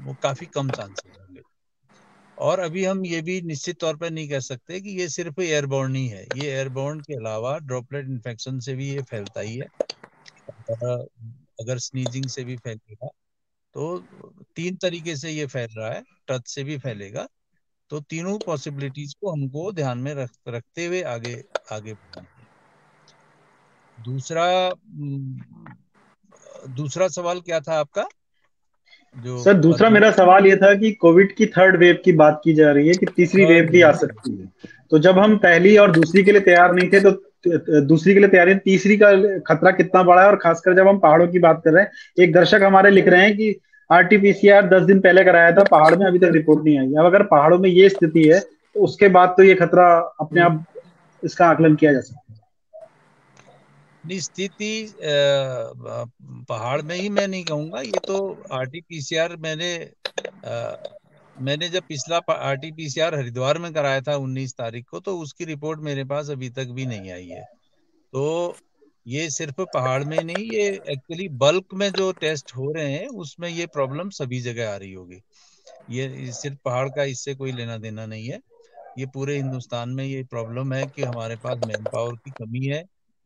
वो काफी कम चांसेस होंगे। और अभी हम ये भी निश्चित तौर पर नहीं कह सकते कि ये सिर्फ एयरबॉर्न ही है, ये एयरबॉर्न के अलावा ड्रॉपलेट इन्फेक्शन से भी ये फैलता ही है। और अगर स्नीजिंग से भी फैलेगा, तो 3 तरीके से ये फैल रहा है, टच से भी फैलेगा। तो तीनों पॉसिबिलिटीज को हमको ध्यान में रखते हुए आगे आगे बढ़ना है। दूसरा सवाल क्या था आपका? जो सर दूसरा मेरा सवाल ये था कि कोविड की थर्ड वेव की बात की जा रही है कि तीसरी वेव भी आ सकती है। तो जब हम पहली और दूसरी के लिए तैयार नहीं थे, तो दूसरी के लिए तैयारी, तीसरी का खतरा कितना बड़ा है? और खासकर जब हम पहाड़ों की बात कर रहे हैं, एक दर्शक हमारे लिख रहे हैं कि आरटीपीसीआर 10 दिन पहले कराया था पहाड़ में, अभी तक रिपोर्ट नहीं आई। अब अगर पहाड़ों में ये स्थिति है तो उसके बाद तो ये खतरा अपने आप इसका आकलन किया जा सकता है। स्थिति पहाड़ में ही मैं नहीं कहूंगा, ये तो आरटीपीसीआर मैंने जब पिछला आरटीपीसीआर हरिद्वार में कराया था 19 तारीख को, तो उसकी रिपोर्ट मेरे पास अभी तक भी नहीं आई है। तो ये सिर्फ पहाड़ में नहीं, ये एक्चुअली बल्क में जो टेस्ट हो रहे हैं उसमें ये प्रॉब्लम सभी जगह आ रही होगी। ये सिर्फ पहाड़ का इससे कोई लेना देना नहीं है। ये पूरे हिंदुस्तान में ये प्रॉब्लम है कि हमारे पास मैन पावर की कमी है,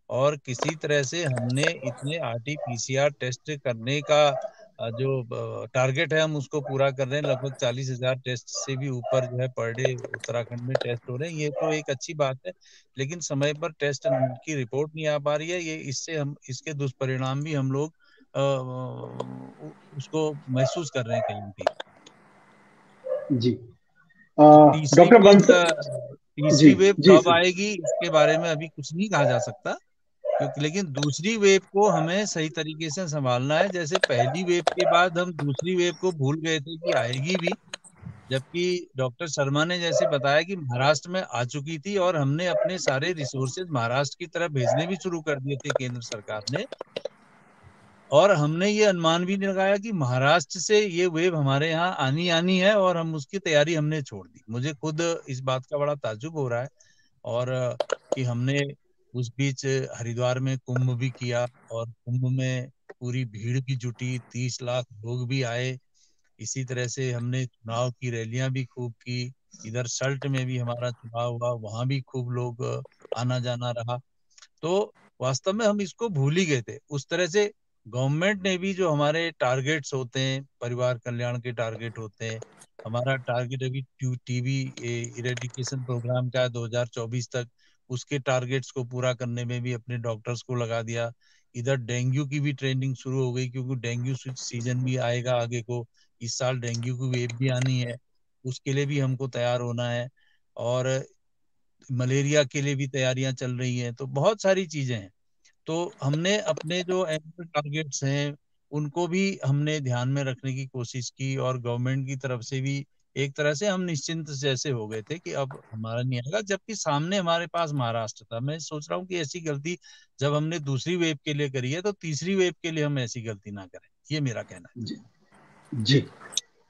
और किसी तरह से हमने इतने आरटीपीसीआर टेस्ट करने का जो टारगेट है हम उसको पूरा कर रहे हैं। लगभग 40,000 टेस्ट से भी ऊपर जो है पर डे उत्तराखंड में टेस्ट हो रहे हैं। ये तो एक अच्छी बात है, लेकिन समय पर टेस्ट की रिपोर्ट नहीं आ पा रही है। ये इससे हम इसके दुष्परिणाम भी हम लोग उसको महसूस कर रहे हैं कहीं ना कहीं। जी। तो तीसरी डॉक्टर वेव बंस जी तीसरी वेव जी कब सर। आएगी इसके बारे में अभी कुछ नहीं कहा जा सकता, क्योंकि लेकिन दूसरी वेव को हमें सही तरीके से संभालना है। जैसे पहली वेव के बाद हम दूसरी वेव को भूल गए थे कि आएगी भी, जबकि डॉक्टर शर्मा ने जैसे बताया कि महाराष्ट्र में आ चुकी थी और हमने अपने सारे रिसोर्सेज महाराष्ट्र की तरफ भेजने भी शुरू कर दिए थे केंद्र सरकार ने। और हमने ये अनुमान भी नहीं लगाया कि महाराष्ट्र से ये वेव हमारे यहाँ आनी आनी है, और हम उसकी तैयारी हमने छोड़ दी। मुझे खुद इस बात का बड़ा ताज्जुब हो रहा है। और कि हमने उस बीच हरिद्वार में कुंभ भी किया, और कुंभ में पूरी भीड़ भी जुटी, 30 लाख लोग भी आए। इसी तरह से हमने चुनाव की रैलियां भी खूब की। इधर सल्ट में भी हमारा चुनाव हुआ, वहां भी खूब लोग आना जाना रहा। तो वास्तव में हम इसको भूल ही गए थे। उस तरह से गवर्नमेंट ने भी जो हमारे टारगेट्स होते हैं, परिवार कल्याण के टारगेट होते हैं, हमारा टारगेट अभी टीबी इरेडिकेशन प्रोग्राम का है 2024 तक, उसके टारगेट्स को पूरा करने में भी अपने डॉक्टर्स को लगा दिया। इधर डेंगू की भी ट्रेनिंग शुरू हो गई, क्योंकि डेंगू सीजन भी आएगा आगे को। इस साल डेंगू की वेव भी आनी है, उसके लिए भी हमको तैयार होना है। और मलेरिया के लिए भी तैयारियां चल रही हैं। तो बहुत सारी चीजें हैं। तो हमने अपने जो एनुअल टारगेट्स हैं उनको भी हमने ध्यान में रखने की कोशिश की, और गवर्नमेंट की तरफ से भी एक तरह से हम निश्चिंत जैसे हो गए थे कि अब हमारा नहीं आएगा। जबकि सामने हमारे पास महाराष्ट्र था। मैं सोच रहा हूँ कि ऐसी गलती जब हमने दूसरी वेव के लिए करी है, तो तीसरी वेव के लिए हम ऐसी गलती ना करें, ये मेरा कहना है। जी जी।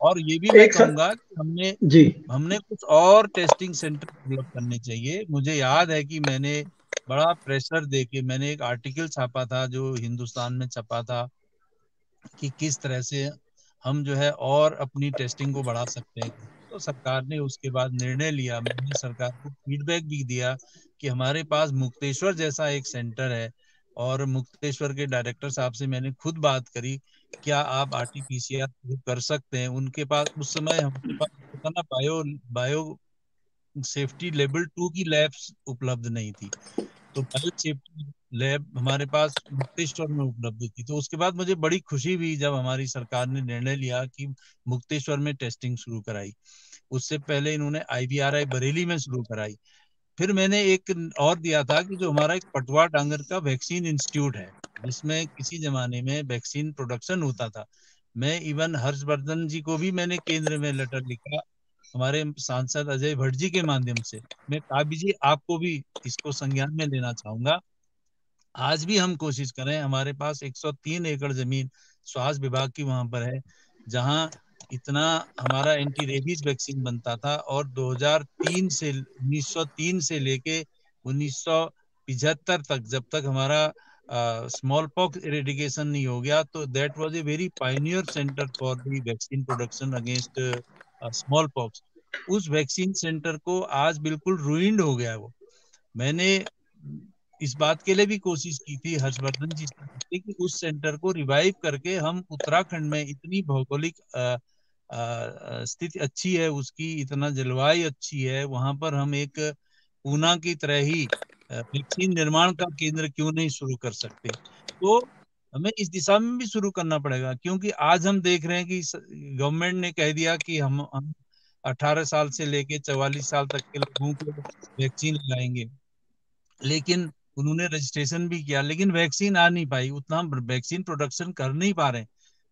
और ये भी मैं एक सर। कहूंगा कि हमने जी हमने कुछ और टेस्टिंग सेंटर डेवलप करने चाहिए। मुझे याद है कि मैंने बड़ा प्रेशर देके मैंने एक आर्टिकल छापा था जो हिंदुस्तान में छपा था, कि किस तरह से हम जो है और अपनी टेस्टिंग को बढ़ा सकते हैं। तो सरकार ने उसके बाद निर्णय लिया, मैंने सरकार को फीडबैक भी दिया कि हमारे पास मुक्तेश्वर जैसा एक सेंटर है, और मुक्तेश्वर के डायरेक्टर साहब से मैंने खुद बात करी, क्या आप आरटीपीसीआर कर सकते हैं। उनके पास उस समय हमारे पास होता ना, बायो बायो सेफ्टी लेवल 2 की लैब्स उपलब्ध नहीं थी। तो बायो सेफ्टी लैब हमारे पास मुक्तेश्वर में उपलब्ध थी। तो उसके बाद मुझे बड़ी खुशी हुई जब हमारी सरकार ने निर्णय लिया कि मुक्तेश्वर में टेस्टिंग शुरू कराई। उससे पहले इन्होंने आईवीआरआई बरेली में शुरू कराई। फिर मैंने एक और दिया था कि जो हमारा एक पटवा डांगर का वैक्सीन इंस्टीट्यूट है, जिसमें किसी जमाने में वैक्सीन प्रोडक्शन होता था। मैं इवन हर्षवर्धन जी को भी मैंने केंद्र में लेटर लिखा, हमारे सांसद अजय भट्ट जी के माध्यम से। मैं काबी जी आपको भी इसको संज्ञान में लेना चाहूंगा। आज भी हम कोशिश करें, हमारे पास 103 एकड़ जमीन स्वास्थ्य विभाग की वहां पर है, जहां इतना हमारा एंटी रेबीज वैक्सीन बनता था। और 2003 से 1903 से लेके 1975 तक, जब तक हमारा स्मॉल पॉक्स इरेडिकेशन नहीं हो गया, तो that was a very Pioneer centre for the vaccine production against small pox. उस वैक्सीन सेंटर को आज बिल्कुल रुइंड हो गया है वो। मैंने इस बात के लिए भी कोशिश की थी हर्षवर्धन जी से कि उस सेंटर को रिवाइव करके हम उत्तराखंड में, इतनी भौगोलिक स्थिति अच्छी है उसकी, इतना जलवायु अच्छी है, वहां पर हम एक पूना की तरह ही वैक्सीन निर्माण का केंद्र क्यों नहीं शुरू कर सकते। तो हमें इस दिशा में भी शुरू करना पड़ेगा, क्योंकि आज हम देख रहे हैं कि गवर्नमेंट ने कह दिया कि हम 18 साल से लेके 44 साल तक के लोगों को वैक्सीन लगाएंगे। लेकिन उन्होंने रजिस्ट्रेशन भी किया, लेकिन वैक्सीन आ नहीं पाई, उतना हम वैक्सीन प्रोडक्शन कर नहीं पा रहे।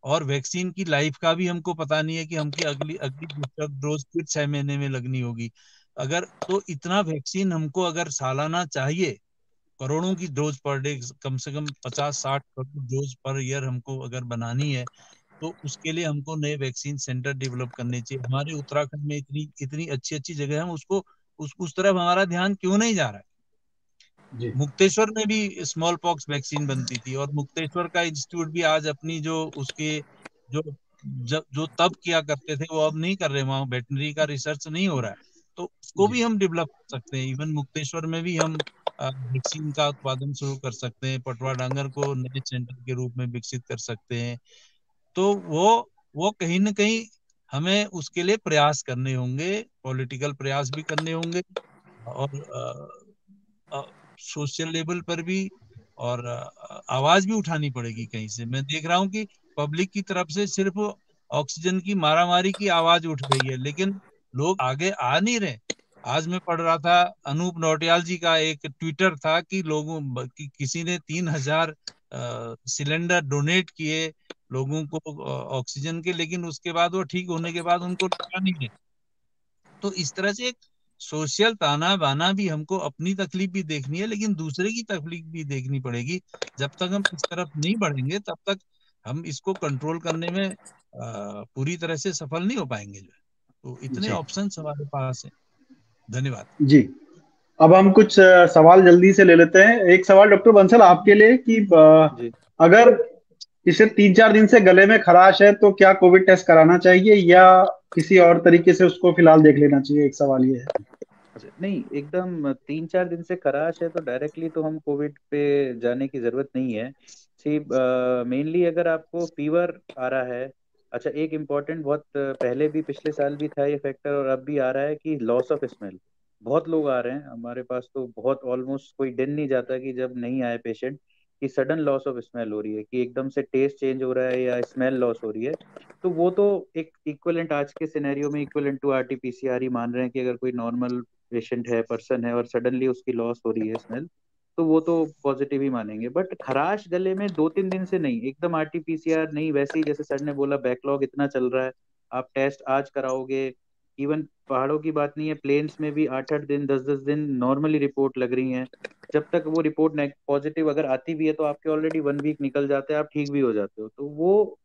और वैक्सीन की लाइफ का भी हमको पता नहीं है कि हमकी अगली अगली बूस्टर डोज फिर 6 महीने में लगनी होगी। अगर तो इतना वैक्सीन हमको अगर सालाना चाहिए, करोड़ों की डोज पर डे, कम से कम 50-60 करोड़ डोज पर ईयर हमको अगर बनानी है, तो उसके लिए हमको नए वैक्सीन सेंटर डेवलप करने चाहिए। हमारे उत्तराखंड में इतनी इतनी अच्छी अच्छी जगह है, हम उसको उस तरफ हमारा ध्यान क्यों नहीं जा रहा है। मुक्तेश्वर में भी स्मॉल पॉक्स वैक्सीन बनती थी, और मुक्तेश्वर का इंस्टीट्यूट भी आज अपनी जो उसके जो जो तब किया करते थे वो अब नहीं कर रहे, वहाँ वेटनरी का रिसर्च नहीं हो रहा है, तो उसको भी हम डेवलप कर सकते हैं। इवन मुक्तेश्वर में भी हम वैक्सीन का उत्पादन शुरू कर सकते हैं, पटवा डांगर को नए सेंटर के रूप में विकसित कर सकते हैं। तो वो कहीं ना कहीं हमें उसके लिए प्रयास करने होंगे, पॉलिटिकल प्रयास भी करने होंगे, और सोशल लेवल पर भी, और आवाज भी उठानी पड़ेगी कहीं से। मैं देख रहा हूँ कि पब्लिक की तरफ से सिर्फ ऑक्सीजन की मारामारी की आवाज उठ रही है, लेकिन लोग आगे आ नहीं रहे। आज मैं पढ़ रहा था, अनूप नौटियाल जी का एक ट्विटर था कि किसी ने 3,000 सिलेंडर डोनेट किए लोगों को ऑक्सीजन के, लेकिन उसके बाद वो ठीक होने के बाद उनको लगा नहीं है। तो इस तरह से एक सोशल ताना बाना भी, हमको अपनी तकलीफ भी देखनी है, लेकिन दूसरे की तकलीफ भी देखनी पड़ेगी। जब तक हम इस तरफ नहीं बढ़ेंगे तब तक हम इसको कंट्रोल करने में पूरी तरह से सफल नहीं हो पाएंगे जो है। तो इतने ऑप्शंस हमारे पास हैं। धन्यवाद जी। अब हम कुछ सवाल जल्दी से ले लेते हैं। एक सवाल डॉक्टर बंसल आपके लिए कि अगर इसे 3-4 दिन से गले में खराश है तो क्या कोविड टेस्ट कराना चाहिए या किसी और तरीके से उसको फिलहाल देख लेना चाहिए? एक सवाल ये है। अच्छा, नहीं, एकदम 3-4 दिन से खराश है तो डायरेक्टली तो हम कोविड पे जाने की जरूरत नहीं है। सी मेनली अगर आपको फीवर आ रहा है, अच्छा, एक इम्पॉर्टेंट, बहुत पहले भी पिछले साल भी था ये फैक्टर और अब भी आ रहा है कि लॉस ऑफ स्मेल। बहुत लोग आ रहे हैं हमारे पास, तो बहुत ऑलमोस्ट कोई दिन नहीं जाता कि जब नहीं आए पेशेंट, कि सडन लॉस ऑफ स्मेल हो रही है, कि एकदम से टेस्ट चेंज हो रहा है या स्मेल लॉस हो रही है। तो वो तो एक इक्वलेंट आज के सिनेरियो में इक्वलेंट टू आरटीपीसीआर ही मान रहे हैं कि अगर कोई नॉर्मल पेशेंट है, पर्सन है, और सडनली उसकी लॉस हो रही है स्मेल, तो वो तो पॉजिटिव ही मानेंगे। बट खराश गले में 2-3 दिन से नहीं, एकदम आरटीपीसीआर नहीं, वैसे ही जैसे सर ने बोला बैकलॉग इतना चल रहा है, आप टेस्ट आज कराओगे। इवन पहाड़ों की बात नहीं है, प्लेन्स में भी 8-8 दिन 10-10 दिन नॉर्मली रिपोर्ट लग रही है। जब तक वो रिपोर्ट पॉजिटिव अगर आती भी है तो आपके ऑलरेडी 1 वीक निकल जाते हैं, आप ठीक भी हो जाते हो। तो वो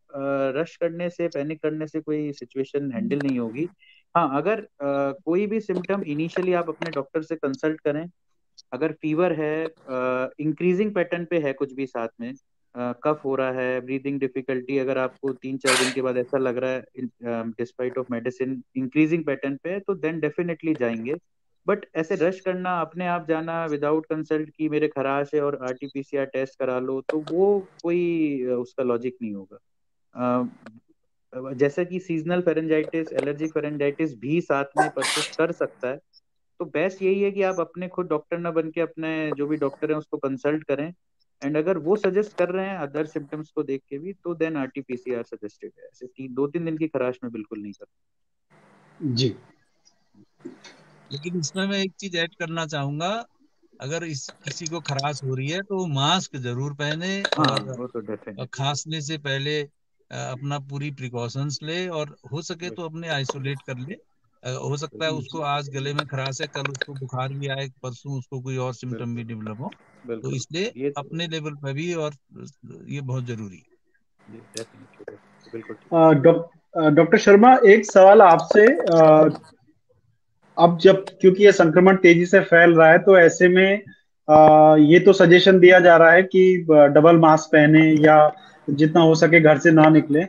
रश करने से, पैनिक करने से कोई सिचुएशन हैंडल नहीं होगी। हाँ, अगर कोई भी सिम्टम इनिशियली आप अपने डॉक्टर से कंसल्ट करें। अगर फीवर है, इंक्रीजिंग पैटर्न पे है, कुछ भी साथ में कफ हो रहा है, ब्रीदिंग डिफिकल्टी, अगर आपको 3-4 दिन के बाद ऐसा लग रहा है despite of medicine increasing pattern पे है, तो देन डेफिनेटली जाएंगे। बट ऐसे रश करना, अपने आप जाना विदाउट कंसल्ट की मेरे खराश है और आरटीपीसीआर टेस्ट करा लो, तो वो कोई उसका लॉजिक नहीं होगा। जैसा कि सीजनल फेरेंजाइटिस, एलर्जिक फेरेंजाइटिस भी साथ में परसिस्ट कर सकता है, तो बेस्ट यही है कि आप अपने खुद डॉक्टर ना बन के अपने जो भी डॉक्टर हैं उसको कंसल्ट करें। एंड अगर वो सजेस्ट कर रहे हैं अदर सिम्टम्स को देख के भी, तो देन आरटीपीसीआर सजेस्टेड है। ऐसे 2-3 दिन की खराश में बिल्कुल नहीं करता। जी। लेकिन इसमें मैं एक चीज ऐड करना चाहूंगा, अगर किसी को खराश हो रही है तो मास्क जरूर पहने, हाँ, और वो तो डेफिनेटली। खांसने से पहले अपना पूरी प्रिकॉशंस ले, और हो सके तो अपने आइसोलेट कर ले। हो सकता है उसको आज गले में खराश है, कल उसको बुखार भी आए, परसों उसको कोई और सिम्टम भी डेवलप हो, तो बिल्कुल, इसलिए ये तो अपने लेवल पर भी, और ये बहुत जरूरी है। डेफिनेटली बिल्कुल। डॉक्टर शर्मा, एक सवाल आपसे। अब जब क्योंकि ये संक्रमण तेजी से फैल रहा है तो ऐसे में ये तो सजेशन दिया जा रहा है कि डबल मास्क पहने या जितना हो सके घर से ना निकले।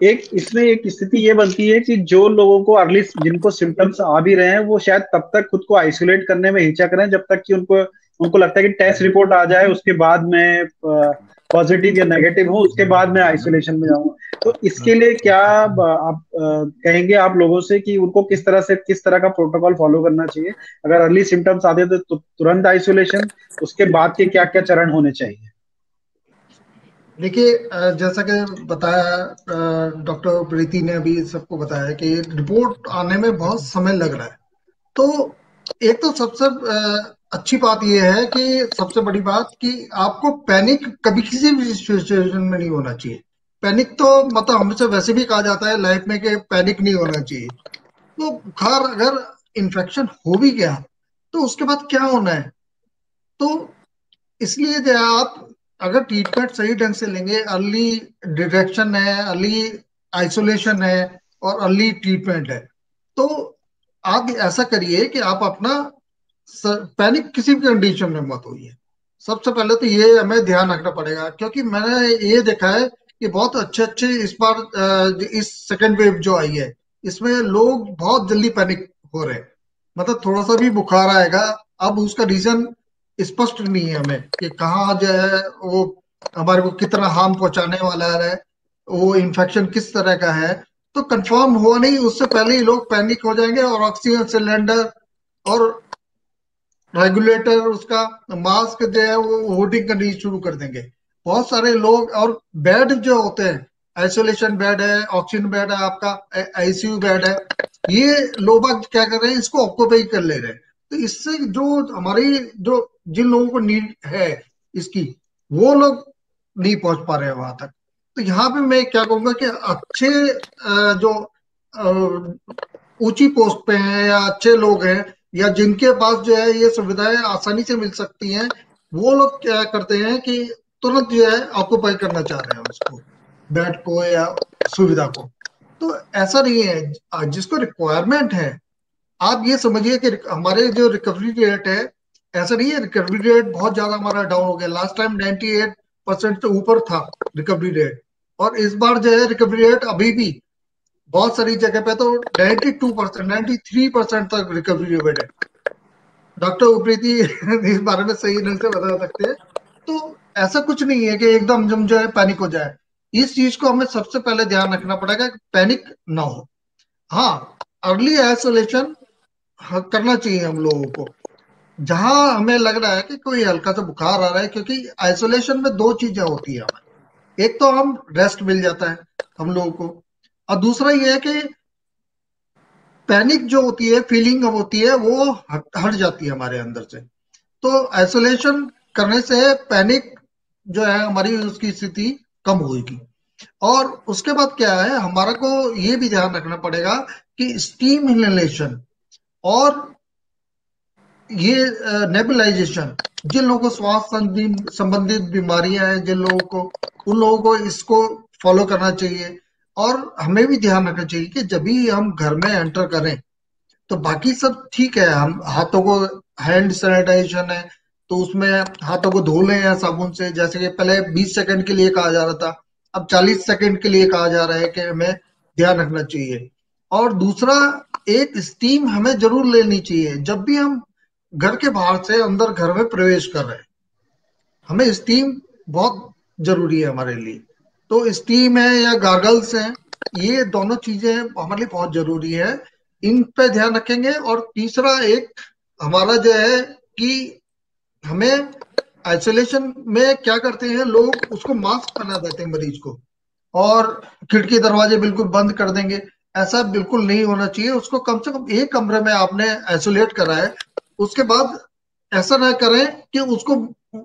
एक इसमें एक स्थिति ये बनती है कि जो लोगों को अर्ली, जिनको सिम्टम्स आ भी रहे हैं, वो शायद तब तक खुद को आइसोलेट करने में हिचक रहे हैं जब तक कि उनको उनको लगता है कि टेस्ट रिपोर्ट आ जाए, उसके बाद में पॉजिटिव या नेगेटिव हो, उसके बाद में आइसोलेशन में जाऊंगा। तो इसके लिए क्या आप कहेंगे आप लोगों से कि उनको किस तरह का प्रोटोकॉल फॉलो करना चाहिए? अगर अर्ली सिम्टम्स आते हैं तो तुरंत आइसोलेशन, उसके बाद के क्या क्या चरण होने चाहिए? देखिए, जैसा कि बताया डॉक्टर प्रीति ने अभी सबको बताया कि रिपोर्ट आने में बहुत समय लग रहा है। तो एक तो सबसे अच्छी बात यह है कि सबसे बड़ी बात कि आपको पैनिक कभी किसी भी सिचुएशन में नहीं होना चाहिए। पैनिक तो मतलब हमसे वैसे भी कहा जाता है लाइफ में कि पैनिक नहीं होना चाहिए। तो बुखार अगर इन्फेक्शन हो भी गया तो उसके बाद क्या होना है? तो इसलिए जो है, आप अगर ट्रीटमेंट सही ढंग से लेंगे, अर्ली डिटेक्शन है, अर्ली आइसोलेशन है और अर्ली ट्रीटमेंट है, तो आप ऐसा करिए कि आप अपना पैनिक किसी भी कंडीशन में मत होइए। सबसे पहले तो ये हमें ध्यान रखना पड़ेगा, क्योंकि मैंने ये देखा है कि बहुत अच्छे अच्छे इस बार इस सेकेंड वेव जो आई है, इसमें लोग बहुत जल्दी पैनिक हो रहे हैं। मतलब थोड़ा सा भी बुखार आएगा, अब उसका रीजन स्पष्ट नहीं है हमें कि कहाँ जो है वो हमारे को कितना हार्म पहुंचाने वाला है, वो इन्फेक्शन किस तरह का है। तो कंफर्म हुआ नहीं, उससे पहले ही लोग पैनिक हो जाएंगे और ऑक्सीजन सिलेंडर और रेगुलेटर, उसका मास्क जो है वो होर्डिंग करनी शुरू कर देंगे बहुत सारे लोग। और बेड जो होते हैं, आइसोलेशन बेड है, ऑक्सीजन बेड है, आपका आईसीयू बेड है, ये लोग बाग क्या कर रहे हैं, इसको ऑक्यूपाई कर ले रहे हैं। तो इससे जो हमारी जो जिन लोगों को नीड है इसकी, वो लोग नहीं पहुंच पा रहे हैं वहां तक। तो यहाँ पे मैं क्या कहूंगा कि अच्छे जो ऊंची पोस्ट पे हैं या अच्छे लोग हैं, या जिनके पास जो है ये सुविधाएं आसानी से मिल सकती हैं, वो लोग क्या करते हैं कि तुरंत जो है ऑक्यूपाई करना चाह रहे हैं उसको, बेड को या सुविधा को। तो ऐसा नहीं है, जिसको रिक्वायरमेंट है, आप ये समझिए कि हमारे जो रिकवरी रेट है, ऐसा नहीं है रिकवरी रेट बहुत ज्यादा हमारा डाउन हो गया। लास्ट टाइम 98% से ऊपर था रिकवरी रेट, और इस बार जो है रिकवरी रेट अभी भी बहुत सारी जगह पे तो 92%, 93% तक रिकवरी रेट है। डॉक्टर उप्रीति इस बारे में सही ढंग से बता सकते हैं। तो ऐसा कुछ नहीं है कि एकदम जम जो है पैनिक हो जाए। इस चीज को हमें सबसे पहले ध्यान रखना पड़ेगा कि पैनिक ना हो। हाँ, अर्ली आइसोलेशन करना चाहिए हम लोगों को, जहां हमें लग रहा है कि कोई हल्का सा बुखार आ रहा है, क्योंकि आइसोलेशन में दो चीजें होती है हमें। एक तो हम रेस्ट मिल जाता है हम लोगों को, और दूसरा ये है कि पैनिक जो होती है, फीलिंग अब होती है, वो हट जाती है हमारे अंदर से। तो आइसोलेशन करने से पैनिक जो है हमारी उसकी स्थिति कम होगी। और उसके बाद क्या है, हमारा को ये भी ध्यान रखना पड़ेगा कि स्टीम इनहेलेशन और ये नेबुलाइजेशन, जिन लोगों को श्वास संबंधित बीमारियां हैं, जिन लोगों को, उन लोगों को इसको फॉलो करना चाहिए। और हमें भी ध्यान रखना चाहिए कि जब भी हम घर में एंटर करें, तो बाकी सब ठीक है, हम हाथों को, हैंड सैनिटाइजेशन है, तो उसमें हाथों को धो लें या साबुन से, जैसे कि पहले 20 सेकंड के लिए कहा जा रहा था, अब 40 सेकंड के लिए कहा जा रहा है कि हमें ध्यान रखना चाहिए। और दूसरा, एक स्टीम हमें जरूर लेनी चाहिए जब भी हम घर के बाहर से अंदर घर में प्रवेश कर रहे हैं। हमें स्टीम बहुत जरूरी है हमारे लिए। तो स्टीम है या गार्गल्स हैं, ये दोनों चीजें हमारे लिए बहुत जरूरी है, इन पे ध्यान रखेंगे। और तीसरा एक हमारा जो है कि हमें आइसोलेशन में क्या करते हैं लोग, उसको मास्क पहना देते हैं मरीज को, और खिड़की दरवाजे बिल्कुल बंद कर देंगे। ऐसा बिल्कुल नहीं होना चाहिए। उसको कम से कम एक कमरे में आपने आइसोलेट करा है, उसके बाद ऐसा ना करें कि उसको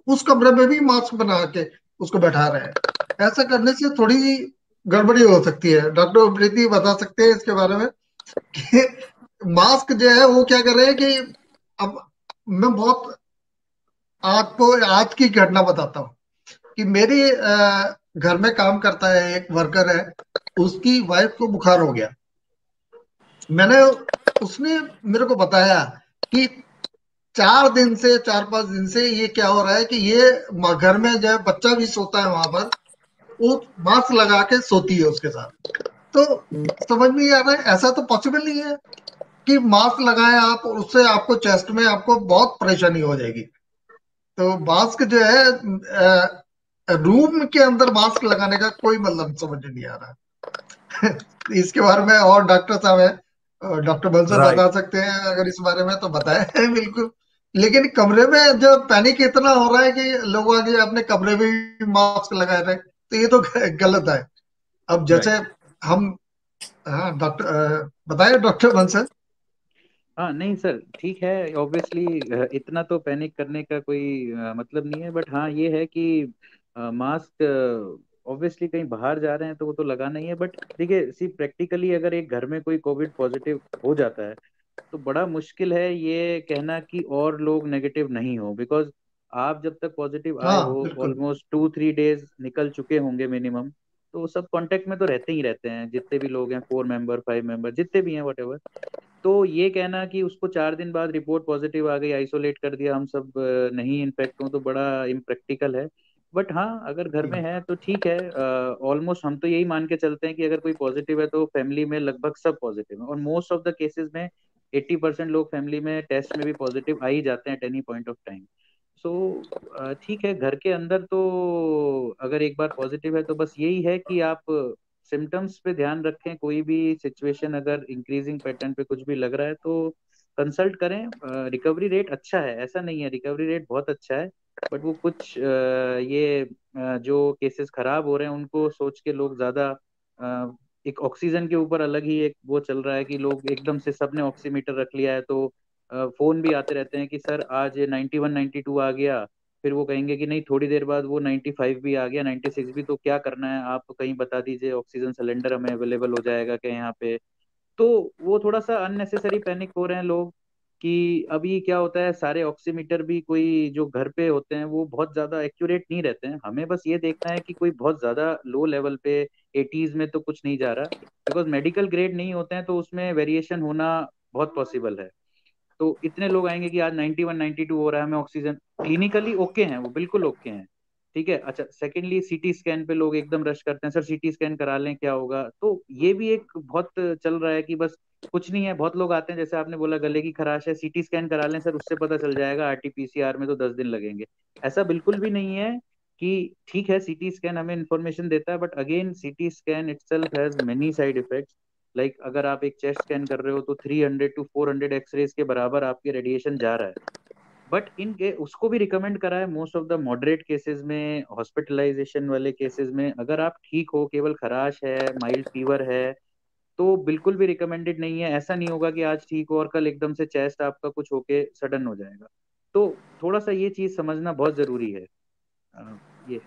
उस कमरे में भी मास्क बना के उसको बैठा रहे हैं। ऐसा करने से थोड़ी गड़बड़ी हो सकती है। डॉक्टर प्रीति बता सकते हैं इसके बारे में कि मास्क जो है वो क्या कर रहे हैं कि, अब मैं बहुत आपको आज की घटना बताता हूँ कि मेरे घर में काम करता है एक वर्कर है, उसकी वाइफ को बुखार हो गया। मैंने उसने मेरे को बताया कि 4 दिन से, 4-5 दिन से ये क्या हो रहा है कि ये घर में जो है बच्चा भी सोता है वहां पर, वो मास्क लगा के सोती है उसके साथ। तो समझ में नहीं आ रहा है, ऐसा तो पॉसिबल नहीं है कि मास्क लगाएं आप और उससे आपको चेस्ट में आपको बहुत परेशानी हो जाएगी। तो मास्क जो है रूम के अंदर मास्क लगाने का कोई मतलब समझ में नहीं आ रहा। इसके बारे में और डॉक्टर साहब है, डॉक्टर बंसल राइट। बता सकते हैं अगर इस बारे में तो बताएं। बिल्कुल। लेकिन कमरे में जो पैनिक इतना हो रहा है कि लोग आगे अपने कमरे में भी मास्क लगाए रहे, तो ये तो गलत है। अब जैसे राइट। हम, हाँ डॉक्टर बताए डॉक्टर बंसल। हाँ नहीं सर, ठीक है, ऑब्वियसली इतना तो पैनिक करने का कोई मतलब नहीं है, बट हाँ ये है कि मास्क ऑब्वियसली कहीं बाहर जा रहे हैं तो वो तो लगाना ही है। बट देखिए, सी प्रैक्टिकली अगर एक घर में कोई कोविड पॉजिटिव हो जाता है तो बड़ा मुश्किल है ये कहना कि और लोग नेगेटिव नहीं हो, बिकॉज आप जब तक पॉजिटिव आए हाँ हो बिल्कुल। ऑलमोस्ट 2-3 डेज निकल चुके होंगे मिनिमम, तो सब कांटेक्ट में तो रहते ही रहते हैं जितने भी लोग हैं, 4 मेंबर 5 मेंबर जितने भी हैं वट। तो ये कहना कि उसको 4 दिन बाद रिपोर्ट पॉजिटिव आ गई, आइसोलेट कर दिया, हम सब नहीं इन्फेक्ट हों, तो बड़ा इम्प्रैक्टिकल है। बट हाँ, अगर घर में है तो ठीक है। ऑलमोस्ट हम तो यही मान के चलते हैं कि अगर कोई पॉजिटिव है तो फैमिली में लगभग सब पॉजिटिव है, और मोस्ट ऑफ द केसेस में 80% लोग फैमिली में टेस्ट में भी पॉजिटिव आ ही जाते हैं at any point of time. So ठीक है, घर के अंदर तो अगर एक बार पॉजिटिव है तो बस यही है कि आप सिम्टम्स पे ध्यान रखें। कोई भी सिचुएशन अगर इंक्रीजिंग पैटर्न पे कुछ भी लग रहा है तो कंसल्ट करें। रिकवरी रेट अच्छा है, ऐसा नहीं है, रिकवरी रेट बहुत अच्छा है। बट वो कुछ ये जो केसेस खराब हो रहे हैं उनको सोच के लोग ज्यादा एक ऑक्सीजन के ऊपर अलग ही एक वो चल रहा है कि लोग एकदम से सबने ऑक्सीमीटर रख लिया है। तो फोन भी आते रहते हैं कि सर आज 91 92 आ गया, फिर वो कहेंगे कि नहीं थोड़ी देर बाद वो 95 भी आ गया, 96 भी, तो क्या करना है आप कहीं बता दीजिए, ऑक्सीजन सिलेंडर हमें अवेलेबल हो जाएगा क्या यहाँ पे। तो वो थोड़ा सा अननेसेसरी पैनिक हो रहे हैं लोग कि अभी क्या होता है, सारे ऑक्सीमीटर भी कोई जो घर पे होते हैं वो बहुत ज्यादा एक्यूरेट नहीं रहते हैं। हमें बस ये देखना है कि कोई बहुत ज्यादा लो लेवल पे 80s में तो कुछ नहीं जा रहा, बिकॉज मेडिकल ग्रेड नहीं होते हैं तो उसमें वेरिएशन होना बहुत पॉसिबल है। तो इतने लोग आएंगे कि आज 91 92 हो रहा है, हमें ऑक्सीजन, क्लिनिकली ओके हैं, वो बिल्कुल ओके हैं, ठीक है। अच्छा, सेकेंडली सीटी स्कैन पे लोग एकदम रश करते हैं, सर सीटी स्कैन करा लें क्या होगा। तो ये भी एक बहुत चल रहा है कि बस कुछ नहीं है। बहुत लोग आते हैं, जैसे आपने बोला गले की खराश है, सीटी स्कैन करा लें सर, उससे पता चल जाएगा, आरटीपीसीआर में तो 10 दिन लगेंगे। ऐसा बिल्कुल भी नहीं है। कि ठीक है सीटी स्कैन हमें इंफॉर्मेशन देता है, but again CT scan itself has many side effects. Like अगर आप एक चेस्ट स्कैन कर रहे हो तो 300 to 400 एक्सरेज के बराबर आपके रेडिएशन जा रहा है। बट इनके उसको भी रिकमेंड करा है most of the moderate cases में, हॉस्पिटलाइजेशन वाले केसेस में, अगर आप ठीक हो, केवल खराश है, माइल्ड फीवर है, तो बिल्कुल भी रिकमेंडेड नहीं है। ऐसा नहीं होगा कि आज ठीक हो और कल एकदम से चेस्ट आपका कुछ होके सडन हो जाएगा। तो थोड़ा सा ये चीज समझना बहुत जरूरी है। ये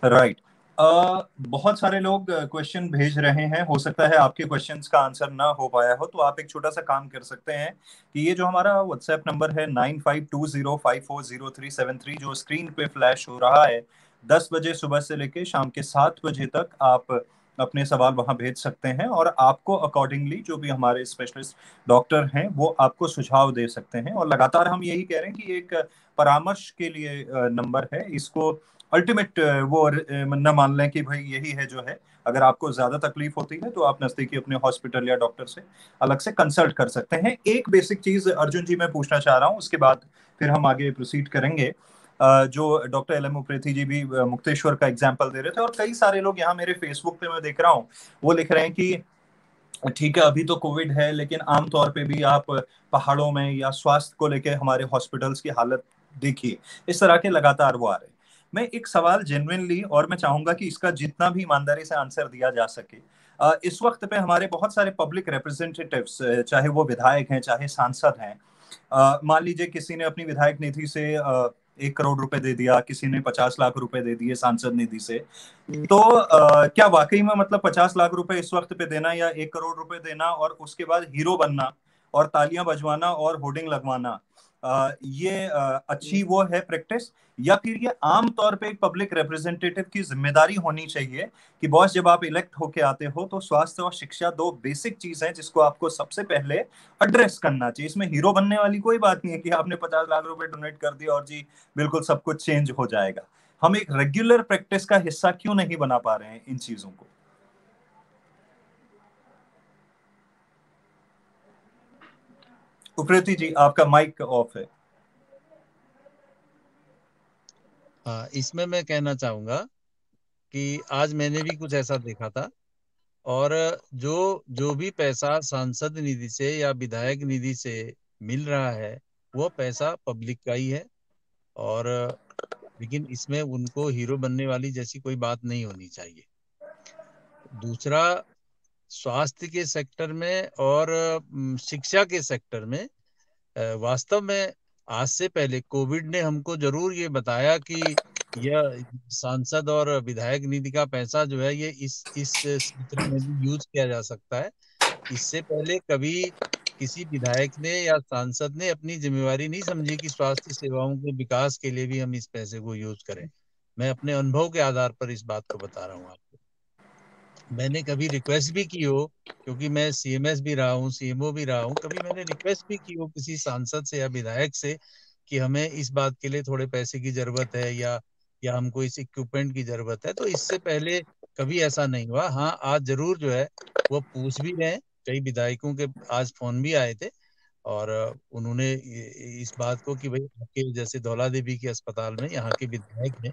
राइट। बहुत सारे लोग क्वेश्चन भेज रहे हैं, हो सकता है आपके क्वेश्चंस का आंसर ना हो पाया हो, तो आप एक छोटा सा काम कर सकते हैं कि ये जो हमारा व्हाट्सएप नंबर है 9520540373 जो स्क्रीन पे फ्लैश हो रहा है, 10 बजे सुबह से लेके शाम के 7 बजे तक आप अपने सवाल वहां भेज सकते हैं, और आपको अकॉर्डिंगली जो भी हमारे स्पेशलिस्ट डॉक्टर हैं वो आपको सुझाव दे सकते हैं। और लगातार हम यही कह रहे हैं कि एक परामर्श के लिए नंबर है, इसको अल्टीमेट वो न मान लें कि भाई यही है जो है। अगर आपको ज्यादा तकलीफ होती है तो आप नजदीकी अपने हॉस्पिटल या डॉक्टर से अलग से कंसल्ट कर सकते हैं। एक बेसिक चीज अर्जुन जी मैं पूछना चाह रहा हूँ, उसके बाद फिर हम आगे प्रोसीड करेंगे। जो डॉक्टर एल एम उप्रेती जी भी मुक्तेश्वर का एग्जाम्पल दे रहे थे, और कई सारे लोग यहाँ मेरे फेसबुक पे मैं देख रहा हूँ वो लिख रहे हैं कि ठीक है अभी तो कोविड है, लेकिन आमतौर पे भी आप पहाड़ों में या स्वास्थ्य को लेके हमारे हॉस्पिटल्स की हालत देखिए। इस तरह के लगातार वो आ रहे हैं। मैं एक सवाल जेन्युइनली, और मैं चाहूंगा कि इसका जितना भी ईमानदारी से आंसर दिया जा सके, इस वक्त पे हमारे बहुत सारे पब्लिक रिप्रेजेंटेटिव्स, चाहे वो विधायक हैं चाहे सांसद हैं, मान लीजिए किसी ने अपनी विधायक निधि से 1 करोड़ रुपए दे दिया, किसी ने 50 लाख रुपए दे दिए सांसद निधि से, तो क्या वाकई में मतलब 50 लाख रुपए इस वक्त पे देना या 1 करोड़ रुपए देना और उसके बाद हीरो बनना और तालियां बजवाना और होर्डिंग लगवाना, ये अच्छी वो है प्रैक्टिस, या फिर ये आम तौर पे एक पब्लिक रिप्रेजेंटेटिव की जिम्मेदारी होनी चाहिए कि बॉस जब आप इलेक्ट होके आते हो तो स्वास्थ्य और शिक्षा दो बेसिक चीज है जिसको आपको सबसे पहले एड्रेस करना चाहिए। इसमें हीरो बनने वाली कोई बात नहीं है कि आपने 50 लाख रुपए डोनेट कर दिया और जी बिल्कुल सब कुछ चेंज हो जाएगा। हम एक रेगुलर प्रैक्टिस का हिस्सा क्यों नहीं बना पा रहे हैं इन चीजों को? उप्रेती जी आपका माइक ऑफ है। हाँ, इसमें मैं कहना चाहूंगा कि आज मैंने भी कुछ ऐसा देखा था, और जो जो भी पैसा सांसद निधि से या विधायक निधि से मिल रहा है वो पैसा पब्लिक का ही है। और लेकिन इसमें उनको हीरो बनने वाली जैसी कोई बात नहीं होनी चाहिए। दूसरा, स्वास्थ्य के सेक्टर में और शिक्षा के सेक्टर में वास्तव में आज से पहले कोविड ने हमको जरूर ये बताया कि यह सांसद और विधायक निधि का पैसा जो है ये इस क्षेत्र में भी यूज किया जा सकता है। इससे पहले कभी किसी विधायक ने या सांसद ने अपनी जिम्मेवारी नहीं समझी कि स्वास्थ्य सेवाओं के विकास के लिए भी हम इस पैसे को यूज करें। मैं अपने अनुभव के आधार पर इस बात को बता रहा हूँ आपको। मैंने कभी रिक्वेस्ट भी की हो, क्योंकि मैं सीएमएस भी रहा हूँ, सीएमओ भी रहा हूँ, कभी मैंने रिक्वेस्ट भी की हो किसी सांसद से या विधायक से कि हमें इस बात के लिए थोड़े पैसे की जरूरत है या हमको इस इक्विपमेंट की जरूरत है, तो इससे पहले कभी ऐसा नहीं हुआ। हाँ, आज जरूर जो है वो पूछ भी रहे हैं। कई विधायकों के आज फोन भी आए थे और उन्होंने इस बात को कि भाई आपके जैसे धौला देवी के अस्पताल में यहाँ के विधायक हैं,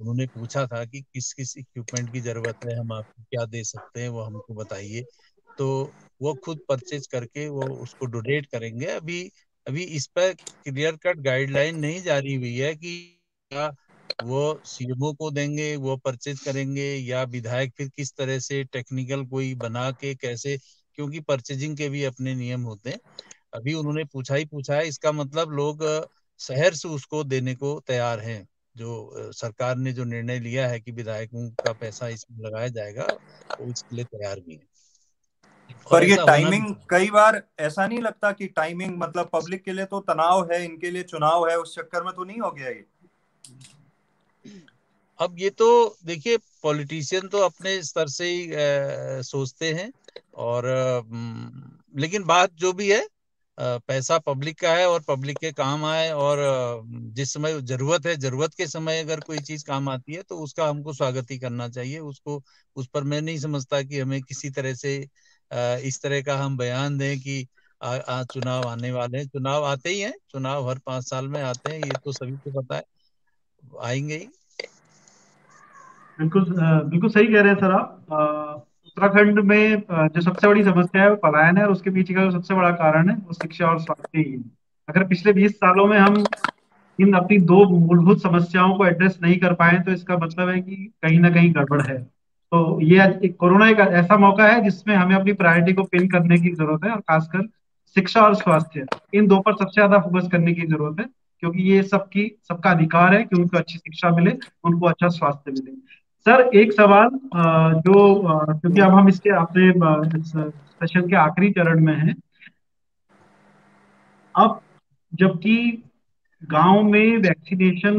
उन्होंने पूछा था कि किस किस इक्विपमेंट की जरूरत है, हम आपको क्या दे सकते हैं, वो हमको बताइए। तो वो खुद परचेज करके वो उसको डोनेट करेंगे। अभी अभी इस पर क्लियर कट गाइडलाइन नहीं जारी हुई है कि क्या वो सीएमओ को देंगे, वो परचेज करेंगे, या विधायक फिर किस तरह से टेक्निकल कोई बना के कैसे, क्योंकि परचेजिंग के भी अपने नियम होते हैं। अभी उन्होंने पूछा है, इसका मतलब लोग शहर से उसको देने को तैयार हैं। जो सरकार ने जो निर्णय लिया है कि विधायकों का पैसा इसमें लगाया जाएगा, वो इसके लिए तैयार भी है और पर ये ऐसा होना भी टाइमिंग, चाहिए। कई बार ऐसा नहीं लगता कि टाइमिंग, मतलब पब्लिक के लिए तो तनाव है, इनके लिए चुनाव है, उस चक्कर में तो नहीं हो गया ये? अब ये तो देखिए, पॉलिटिशियन तो अपने स्तर से ही सोचते हैं और लेकिन बात जो भी है, पैसा पब्लिक का है और पब्लिक के काम आए, और जिस समय जरूरत है, जरूरत के समय अगर कोई चीज काम आती है तो उसका हमको स्वागत ही करना चाहिए। उसको, उस पर मैं नहीं समझता कि हमें किसी तरह से इस तरह का हम बयान दें कि चुनाव आने वाले हैं। चुनाव आते ही हैं, चुनाव हर 5 साल में आते हैं, ये तो सभी को पता है, आएंगे ही। बिल्कुल बिल्कुल सही कह रहे हैं सर आप। उत्तराखंड में जो सबसे बड़ी समस्या है वो पलायन है, और उसके पीछे का जो सबसे बड़ा कारण है वो शिक्षा और स्वास्थ्य ही है। अगर पिछले 20 सालों में हम इन अपनी दो मूलभूत समस्याओं को एड्रेस नहीं कर पाए तो इसका मतलब है कि कहीं ना कहीं गड़बड़ है। तो ये एक कोरोना एक ऐसा मौका है जिसमें हमें अपनी प्रायोरिटी को पिन करने की जरूरत है, और खासकर शिक्षा और स्वास्थ्य, इन दो पर सबसे ज्यादा फोकस करने की जरूरत है, क्योंकि ये सबका अधिकार है कि उनको अच्छी शिक्षा मिले, उनको अच्छा स्वास्थ्य मिले। सर एक सवाल, क्योंकि अब हम इसके अपने इस सेशन के आखिरी चरण में हैं। अब जबकि गांव में वैक्सीनेशन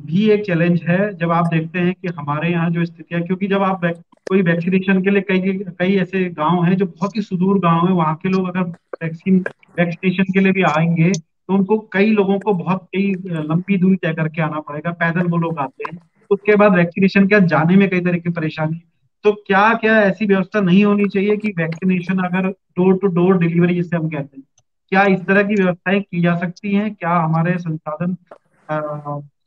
भी एक चैलेंज है, जब आप देखते हैं कि हमारे यहाँ जो स्थितियां, क्योंकि जब आप कोई वैक्सीनेशन के लिए कई कई ऐसे गांव हैं जो बहुत ही सुदूर गांव है, वहां के लोग अगर वैक्सीनेशन के लिए भी आएंगे तो उनको, कई लोगों को बहुत कई लंबी दूरी तय करके आना पड़ेगा, पैदल वो लोग आते हैं। उसके बाद वैक्सीनेशन के बाद जाने में कई तरह की परेशानी। तो क्या क्या ऐसी व्यवस्था नहीं होनी चाहिए कि वैक्सीनेशन अगर डोर टू डोर डिलीवरी जिसे हम कहते हैं, क्या इस तरह की व्यवस्थाएं की जा सकती हैं? क्या हमारे संसाधन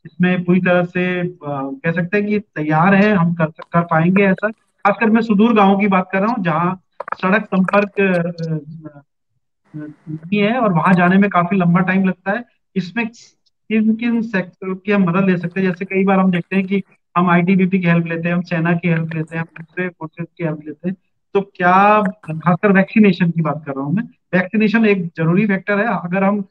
इसमें पूरी तरह से कह सकते हैं कि तैयार है, हम कर पाएंगे ऐसा? खासकर मैं सुदूर गांवों की बात कर रहा हूँ जहाँ सड़क संपर्क नहीं है और वहां जाने में काफी लंबा टाइम लगता है। इसमें किन किन सेक्टर की हम मदद ले सकते हैं? जैसे कई बार हम देखते हैं कि हम आईटीबीपी की हेल्प लेते हैं, हम सेना की हेल्प लेते हैं, हम दूसरे फोर्सेस की हेल्प लेते हैं। तो क्या, खासकर वैक्सीनेशन की बात कर रहा हूँ मैं, वैक्सीनेशन एक जरूरी फैक्टर है। अगर हम,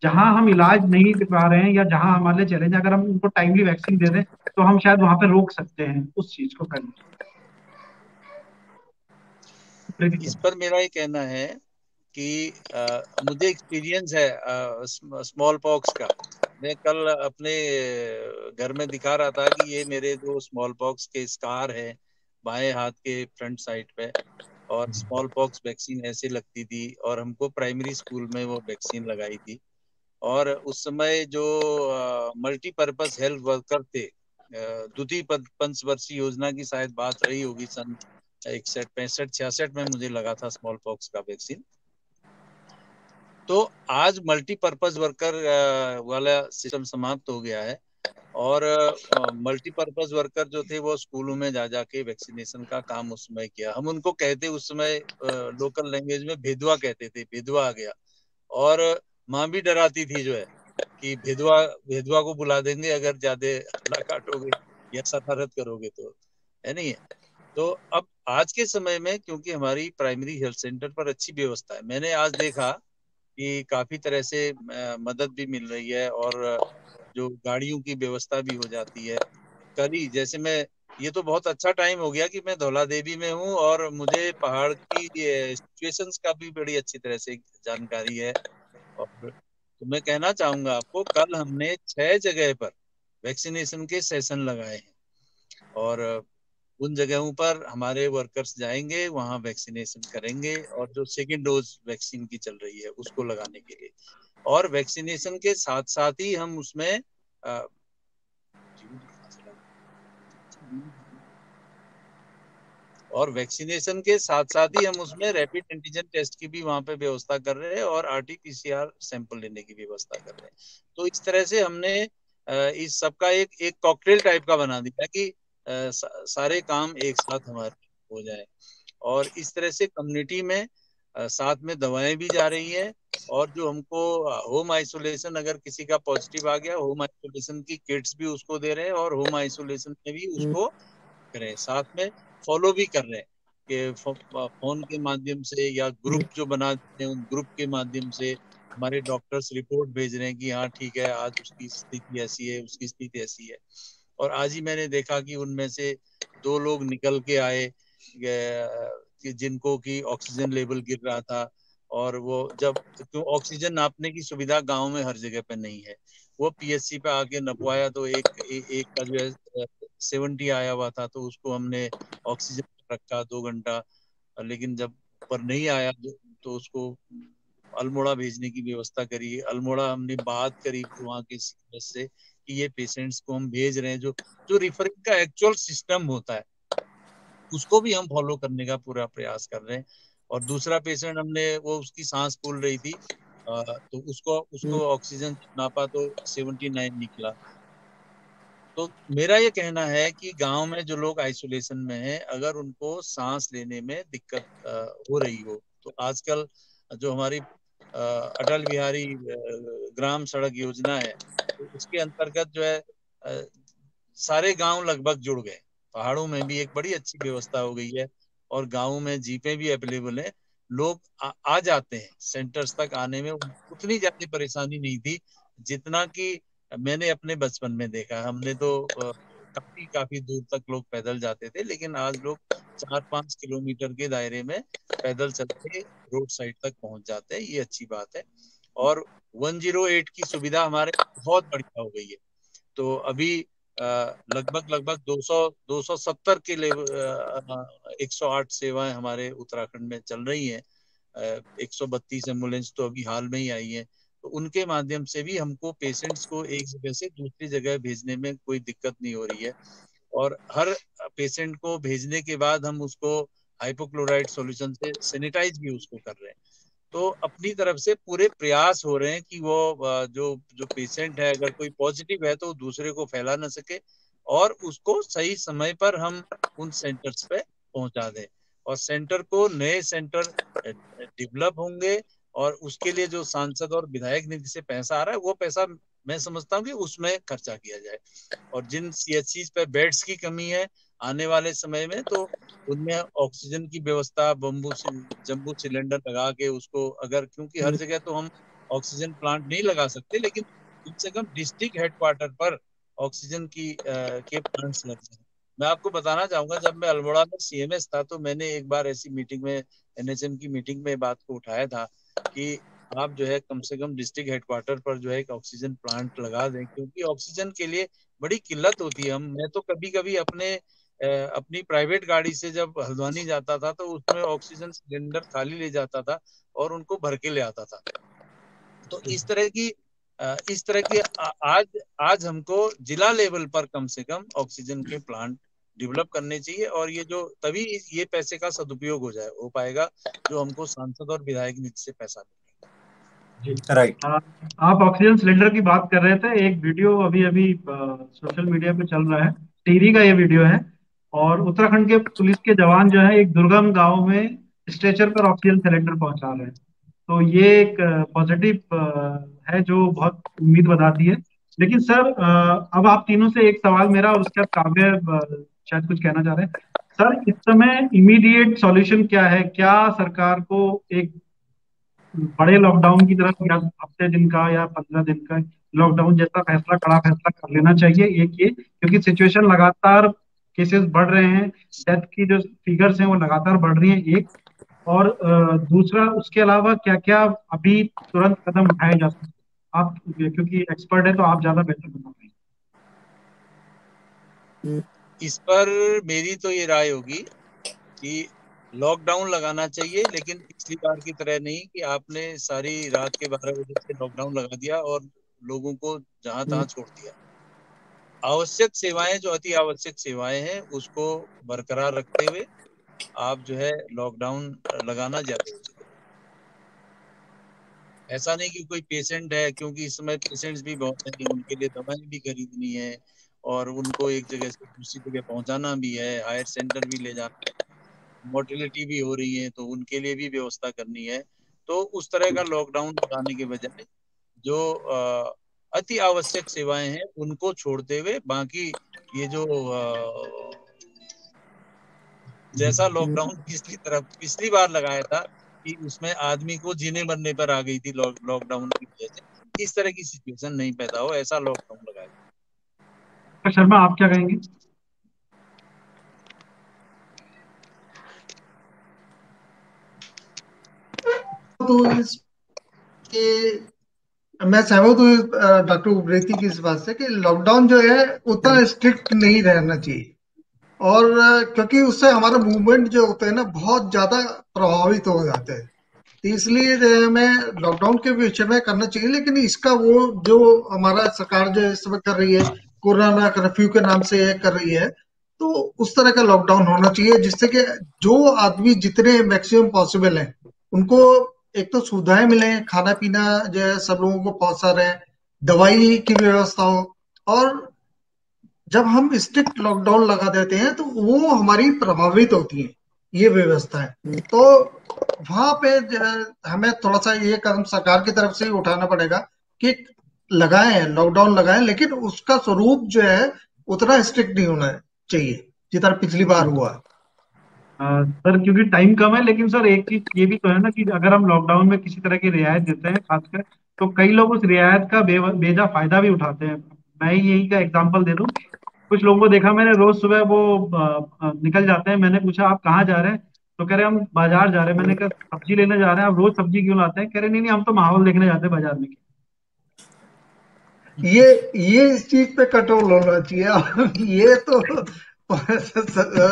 जहां हम इलाज नहीं दे पा रहे हैं या जहां हमारे लिए चैलेंज, अगर हम उनको टाइमली वैक्सीन दे दें तो हम शायद वहां पे रोक सकते हैं उस चीज को करने इस से। पर मेरा ये कहना है कि मुझे एक्सपीरियंस है स्मॉल पॉक्स का। मैं कल अपने घर में दिखा रहा था कि ये मेरे जो स्मॉल पॉक्स के स्कार है बाएं हाथ के फ्रंट साइड पे, और स्मॉल पॉक्स वैक्सीन ऐसे लगती थी, और हमको प्राइमरी स्कूल में वो वैक्सीन लगाई थी। और उस समय जो मल्टीपर्पज हेल्थ वर्कर थे, द्वितीय पंचवर्षीय योजना की शायद बात रही होगी, सन 61 65 66 में मुझे लगा था स्मॉल पॉक्स का वैक्सीन। तो आज मल्टीपर्पज वर्कर वाला सिस्टम समाप्त हो गया है, और मल्टीपर्पज वर्कर जो थे वो स्कूलों में जा जाके वैक्सीनेशन का काम उस समय किया। हम उनको कहते उस समय लोकल लैंग्वेज में भेदुआ कहते थे, भेदुआ आ गया। और माँ भी डराती थी जो है कि भेदुआ भेदुआ को बुला देंगे अगर ज्यादा हल्ला काटोगे या शरारत करोगे तो, है नहीं है। तो अब आज के समय में क्योंकि हमारी प्राइमरी हेल्थ सेंटर पर अच्छी व्यवस्था है, मैंने आज देखा कि काफी तरह से मदद भी मिल रही है, और जो गाड़ियों की व्यवस्था भी हो जाती है। कल ही जैसे मैं, ये तो बहुत अच्छा टाइम हो गया कि मैं धौला देवी में हूँ और मुझे पहाड़ की सिचुएशंस का भी बड़ी अच्छी तरह से जानकारी है। और तो मैं कहना चाहूंगा आपको, कल हमने 6 जगह पर वैक्सीनेशन के सेशन लगाए हैं, और उन जगहों पर हमारे वर्कर्स जाएंगे, वहां वैक्सीनेशन करेंगे और जो सेकेंड डोज वैक्सीन की चल रही है उसको लगाने के लिए। और वैक्सीनेशन के साथ साथ ही हम उसमें और वैक्सीनेशन के साथ साथ ही हम उसमें रैपिड एंटीजन टेस्ट की भी वहां पे व्यवस्था कर रहे हैं और आरटीपीसीआर सैंपल लेने की व्यवस्था कर रहे हैं। तो इस तरह से हमने इस सब का एक कॉकटेल टाइप का बना दिया कि सारे काम एक साथ हमारे हो जाए। और इस तरह से कम्युनिटी में साथ में दवाएं भी जा रही है और जो हमको होम आइसोलेशन, अगर किसी का पॉजिटिव आ गया, होम आइसोलेशन की किट्स भी उसको दे रहे हैं और होम आइसोलेशन में भी उसको करें, साथ में फॉलो भी कर रहे हैं कि फोन के माध्यम से या ग्रुप जो बना देते हैं उन ग्रुप के माध्यम से हमारे डॉक्टर्स रिपोर्ट भेज रहे हैं कि हाँ ठीक है, आज उसकी स्थिति ऐसी है, उसकी स्थिति ऐसी है। और आज ही मैंने देखा कि उनमें से 2 लोग निकल के आए कि जिनको की ऑक्सीजन लेवल गिर रहा था, और वो जब, क्यों ऑक्सीजन नापने की सुविधा गांव में हर जगह पे नहीं है, वो पीएचसी पे आके नपवाया तो एक का जो है 70 आया हुआ था, तो उसको हमने ऑक्सीजन रखा 2 घंटा, लेकिन जब पर नहीं आया तो उसको अल्मोड़ा भेजने की व्यवस्था करी। अल्मोड़ा हमने बात करी वहाँ के सीनियर्स से कि ये पेशेंट्स को हम भेज रहे हैं, जो जो रिफरिंग का एक्चुअल सिस्टम होता है उसको भी हम फॉलो करने का पूरा प्रयास कर रहे हैं। और दूसरा पेशेंट हमने, वो उसकी सांस फूल रही थी, तो उसको उसको ऑक्सीजन नापा तो 79 निकला। तो मेरा ये कहना है कि गांव में जो लोग आइसोलेशन में हैं, अगर उनको सांस लेने में दिक्कत हो रही हो, तो आजकल जो हमारी अटल बिहारी ग्राम सड़क योजना है, तो उसके अंतर्गत जो है सारे गांव लगभग जुड़ गए। पहाड़ों में भी एक बड़ी अच्छी व्यवस्था हो गई है और गाँव में जीपें भी अवेलेबल है। लोग आ जाते हैं, सेंटर्स तक आने में उतनी ज्यादा परेशानी नहीं थी जितना कि मैंने अपने बचपन में देखा। हमने तो काफी काफी दूर तक लोग पैदल जाते थे, लेकिन आज लोग 4-5 किलोमीटर के दायरे में पैदल चल के रोड साइड तक पहुंच जाते हैं, ये अच्छी बात है। और 108 की सुविधा हमारे बहुत बढ़िया हो गई है। तो अभी लगभग लगभग 270 के लेवल 108 सेवाएं हमारे उत्तराखंड में चल रही हैं। 132 एम्बुलेंस तो अभी हाल में ही आई है, तो उनके माध्यम से भी हमको पेशेंट्स को एक जगह से दूसरी जगह भेजने में कोई दिक्कत नहीं हो रही है। और हर पेशेंट को भेजने के बाद हम उसको हाइपोक्लोराइड सॉल्यूशन से सैनिटाइज भी उसको कर रहे हैं। तो अपनी तरफ से पूरे प्रयास हो रहे हैं कि वो जो जो पेशेंट है, अगर कोई पॉजिटिव है तो दूसरे को फैला ना सके और उसको सही समय पर हम उन सेंटर्स पे पहुंचा दें। और सेंटर को, नए सेंटर डेवलप होंगे और उसके लिए जो सांसद और विधायक निधि से पैसा आ रहा है वो पैसा मैं समझता हूँ कि उसमें खर्चा किया जाए। और जिन सीएचसी पे बेड्स की कमी है आने वाले समय में, तो उनमें ऑक्सीजन की व्यवस्था, जम्बू सिलेंडर लगा के उसको, अगर, क्योंकि हर जगह तो हम ऑक्सीजन प्लांट नहीं लगा सकते, लेकिन कम से कम डिस्ट्रिक्ट हेडक्वार्टर पर ऑक्सीजन के प्लांट्स लग जाए। मैं आपको बताना चाहूंगा, जब मैं अल्मोड़ा में सीएमएस था तो मैंने एक बार ऐसी मीटिंग में, एनएचएम की मीटिंग में बात को उठाया था कि आप जो है कम से कम डिस्ट्रिक्ट हेडक्वार्टर पर जो है एक ऑक्सीजन प्लांट लगा दें, क्योंकि ऑक्सीजन के लिए बड़ी किल्लत होती है। मैं तो कभी कभी अपनी प्राइवेट गाड़ी से जब हल्द्वानी जाता था तो उसमें ऑक्सीजन सिलेंडर खाली ले जाता था और उनको भर के ले आता था। तो इस तरह की आज हमको जिला लेवल पर कम से कम ऑक्सीजन के प्लांट डेवलप करने चाहिए, और ये जो तभी ये पैसे का सदुपयोग हो पाएगा जो हमको सांसद और विधायक निधि से पैसा मिलेगा। राइट। आप ऑक्सीजन सिलेंडर की बात कर रहे थे, एक वीडियो अभी अभी सोशल मीडिया पे चल रहा है, टिहरी का ये वीडियो है। और उत्तराखंड के पुलिस के जवान जो है एक दुर्गम गांव में स्ट्रेचर पर ऑक्सीजन सिलेंडर पहुंचा रहे हैं। तो ये एक पॉजिटिव है जो बहुत उम्मीद बताती है। लेकिन सर, अब आप तीनों से एक सवाल मेरा और उसके बाद काव्य शायद कुछ कहना चाह रहे हैं। सर, इस समय इमीडिएट सॉल्यूशन क्या है? क्या सरकार को एक बड़े लॉकडाउन की तरफ, या हफ्ते दिन का या 15 दिन का लॉकडाउन जैसा फैसला, कड़ा फैसला कर लेना चाहिए? एक ये, क्योंकि सिचुएशन लगातार, केसेस बढ़ रहे हैं, डेथ की जो फिगर्स हैं वो लगातार बढ़ रही हैं, एक। और दूसरा, उसके अलावा क्या क्या अभी तुरंत कदम उठाए जा सकते हैं? आप क्योंकि एक्सपर्ट है तो आप ज्यादा बेहतर बता पाएंगे। इस पर मेरी तो ये राय होगी कि लॉकडाउन लगाना चाहिए, लेकिन पिछली बार की तरह नहीं कि आपने सारी रात के 12 बजे से लॉकडाउन लगा दिया और लोगों को जहां तहां छोड़ दिया। आवश्यक सेवाएं, जो अति आवश्यक सेवाएं हैं, उसको बरकरार रखते हुए आप जो है लॉकडाउन लगाना ज्यादा उचित है। ऐसा नहीं कि कोई पेशेंट है, क्योंकि इस समय पेशेंट्स भी बहुत हैं, उनके लिए दवाएं भी खरीदनी है और उनको एक जगह से दूसरी जगह पहुंचाना भी है, हायर सेंटर भी ले जाना है, मोर्टेलिटी भी हो रही है, तो उनके लिए भी व्यवस्था करनी है। तो उस तरह का लॉकडाउन लगाने के बजाय जो अति आवश्यक सेवाएं हैं उनको छोड़ते हुए बाकी ये जो जैसा लॉकडाउन पिछली बार लगाया था कि उसमें आदमी को जीने मरने पर आ गई थी लॉकडाउन की वजह से, इस तरह की सिचुएशन नहीं पैदा हो, ऐसा लॉकडाउन लगाया। डॉक्टर शर्मा, आप क्या कहेंगे? तो मैं सहमत हूँ डॉक्टर उप्रेती की इस बात से कि लॉकडाउन जो है उतना स्ट्रिक्ट नहीं रहना चाहिए। और क्योंकि उससे हमारा मूवमेंट जो होता है ना बहुत ज्यादा प्रभावित हो जाते हैं, तो इसलिए जो है हमें लॉकडाउन के विषय में करना चाहिए। लेकिन इसका वो जो हमारा सरकार जो इस समय कर रही है, कोरोना कर्फ्यू के नाम से कर रही है, तो उस तरह का लॉकडाउन होना चाहिए जिससे कि जो आदमी जितने मैक्सिमम पॉसिबल है उनको एक तो सुविधाएं मिले, खाना पीना जो है सब लोगों को पहुंचा रहे, दवाई की व्यवस्था हो। और जब हम स्ट्रिक्ट लॉकडाउन लगा देते हैं तो वो हमारी प्रभावित होती है ये व्यवस्था है। तो वहां पे हमें थोड़ा सा ये कदम सरकार की तरफ से ही उठाना पड़ेगा कि लगाएं, लॉकडाउन लगाएं, लेकिन उसका स्वरूप जो है उतना स्ट्रिक्ट नहीं होना चाहिए जितना पिछली बार हुआ। सर, क्योंकि टाइम कम है, लेकिन सर एक चीज ये भी तो है ना कि अगर हम लॉकडाउन में किसी तरह की रियायत देते हैं खासकर, तो कई लोग उस रियायत का बेजा फायदा भी उठाते हैं। मैं ही यही का एग्जांपल दे दूं। कुछ लोगों को देखा मैंने, रोज सुबह वो निकल जाते हैं। मैंने पूछा आप कहाँ जा रहे हैं, तो कह रहे हम बाजार जा रहे हैं। मैंने कहा सब्जी लेने जा रहे हैं, आप रोज सब्जी क्यों लाते हैं? कह रहे नहीं नहीं, हम तो माहौल देखने जाते हैं बाजार में। ये इस चीज पे कंट्रोल होना चाहिए। और ये तो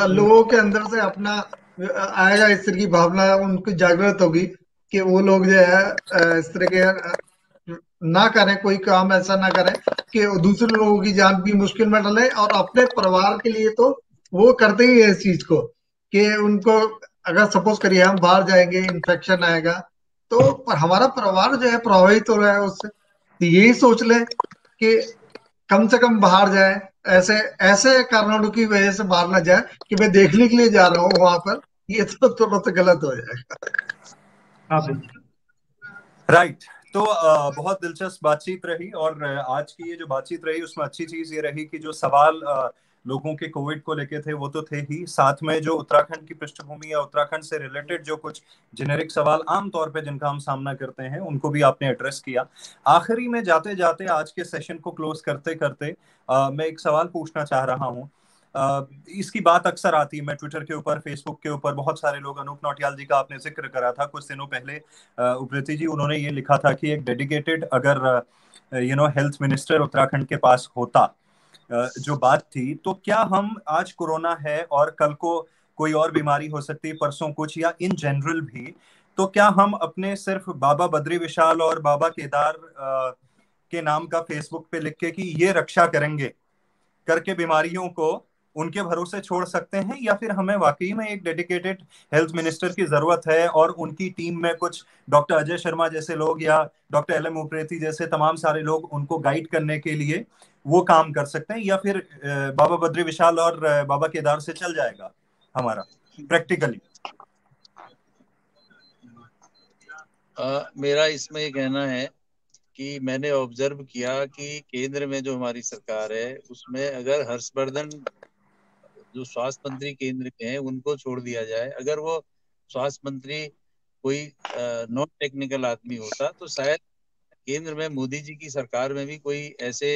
लोगों के अंदर से अपना आएगा, इस तरह की भावना उनकी जागृत होगी कि वो लोग जो है इस तरह के ना करें, कोई काम ऐसा ना करें कि दूसरे लोगों की जान भी मुश्किल में डालें। और अपने परिवार के लिए तो वो करते ही है इस चीज को कि उनको अगर सपोज करिए हम बाहर जाएंगे, इन्फेक्शन आएगा, तो पर हमारा परिवार जो है प्रभावित हो रहा है उससे। तो यही सोच लें कि कम से कम बाहर जाए, ऐसे ऐसे कारणों की वजह से बाहर ना जाए कि मैं देखने के लिए जा रहा हूँ वहां पर, ये तो थोड़ा सा गलत हो जाएगा। राइट। तो बहुत दिलचस्प बातचीत रही और आज की ये जो बातचीत रही उसमें अच्छी चीज ये रही कि जो सवाल लोगों के कोविड को लेके थे वो तो थे ही, साथ में जो उत्तराखंड की पृष्ठभूमि या उत्तराखंड से रिलेटेड जो कुछ जेनेरिक सवाल आमतौर पे जिनका हम सामना करते हैं उनको भी आपने एड्रेस किया। आखिरी में जाते जाते आज के सेशन को क्लोज करते करते मैं एक सवाल पूछना चाह रहा हूँ। इसकी बात अक्सर आती है, मैं ट्विटर के ऊपर, फेसबुक के ऊपर, बहुत सारे लोग, अनूप नौटियाल जी का आपने जिक्र करा था कुछ दिनों पहले, उप्रेती जी उन्होंने ये लिखा था कि एक डेडिकेटेड अगर हेल्थ मिनिस्टर उत्तराखंड के पास होता, जो बात थी, तो क्या हम आज कोरोना है और कल को कोई और बीमारी हो सकती है, परसों कुछ, या इन जनरल भी, तो क्या हम अपने सिर्फ बाबा बद्री विशाल और बाबा केदार के नाम का फेसबुक पे लिख के कि ये रक्षा करेंगे करके बीमारियों को उनके भरोसे छोड़ सकते हैं, या फिर हमें वाकई में एक डेडिकेटेड हेल्थ मिनिस्टर की जरूरत है और उनकी टीम में कुछ डॉक्टर अजय शर्मा जैसे लोग या डॉक्टर एल.एम. उप्रेती जैसे तमाम सारे लोग उनको गाइड करने के लिए वो काम कर सकते हैं, या फिर बाबा बद्री विशाल और बाबा केदार से चल जाएगा हमारा प्रैक्टिकली? मेरा इसमें ये कहना है कि मैंने ऑब्जर्व किया कि केंद्र में जो हमारी सरकार है उसमें अगर हर्षवर्धन जो स्वास्थ्य मंत्री केंद्र के हैं उनको छोड़ दिया जाए, अगर वो स्वास्थ्य मंत्री कोई नॉन टेक्निकल आदमी होता तो शायद केंद्र में मोदी जी की सरकार में भी कोई ऐसे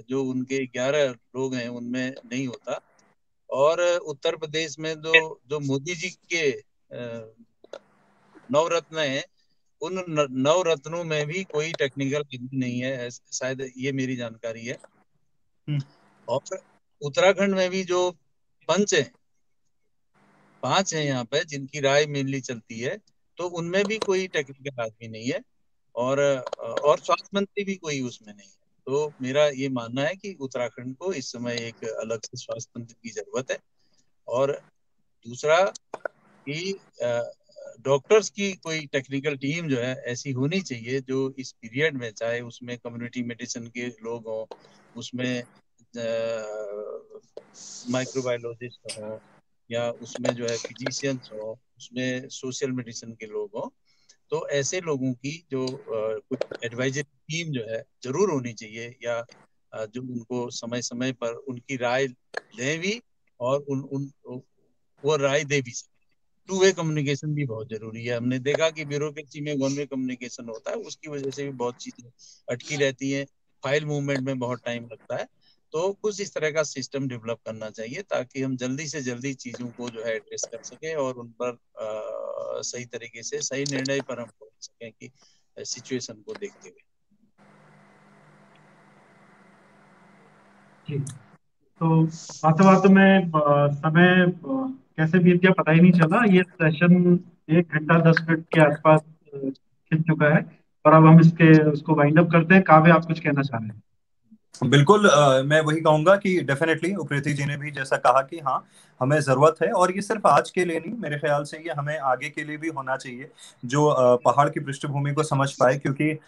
जो उनके 11 लोग हैं उनमें नहीं होता। और उत्तर प्रदेश में जो मोदी जी के नवरत्न हैं, उन नवरत्नों में भी कोई टेक्निकल आदमी नहीं है, शायद ये मेरी जानकारी है। और उत्तराखंड में भी जो पंच हैं, 5 हैं यहाँ पे जिनकी राय मेनली चलती है, तो उनमें भी कोई टेक्निकल आदमी नहीं है, और स्वास्थ्य मंत्री भी कोई उसमें नहीं है। तो मेरा ये मानना है कि उत्तराखंड को इस समय एक अलग से स्वास्थ्य मंत्री की जरूरत है। और दूसरा कि डॉक्टर्स की कोई टेक्निकल टीम जो है ऐसी होनी चाहिए जो इस पीरियड में, चाहे उसमें कम्युनिटी मेडिसिन के लोग हों, उसमें माइक्रोबायोलॉजिस्ट हो, या उसमें जो है फिजिशियंस हो, उसमें सोशल मेडिसिन के लोग हों, तो ऐसे लोगों की जो कुछ एडवाइजरी टीम जो है जरूर होनी चाहिए, या जो उनको समय समय पर उनकी राय लें भी, और उन उन वो राय दे भी सकें। टू वे कम्युनिकेशन भी बहुत जरूरी है। हमने देखा कि ब्यूरोक्रेसी में वन वे कम्युनिकेशन होता है, उसकी वजह से भी बहुत चीजें अटकी रहती हैं, फाइल मूवमेंट में बहुत टाइम लगता है। तो कुछ इस तरह का सिस्टम डेवलप करना चाहिए ताकि हम जल्दी से जल्दी चीजों को जो है एड्रेस कर सकें, और उन पर सही तरीके से सही निर्णय पर हम पहुंच सकें कि सिचुएशन को देखते हुए। जी, तो बातों बातों में समय कैसे बीत गया पता ही नहीं चला। ये सेशन 1 घंटा 10 मिनट के आसपास खिंच चुका है, और अब हम उसको वाइंड अप करते हैं। काव्य, आप कुछ कहना चाह रहे हैं? बिल्कुल, मैं वही कहूंगा कि डेफिनेटली उप्रेती जी ने भी जैसा कहा कि हाँ, हमें जरूरत है, और ये सिर्फ आज के लिए नहीं, मेरे ख्याल से ये हमें आगे के लिए भी होना चाहिए, जो पहाड़ की पृष्ठभूमि को समझ पाए। क्योंकि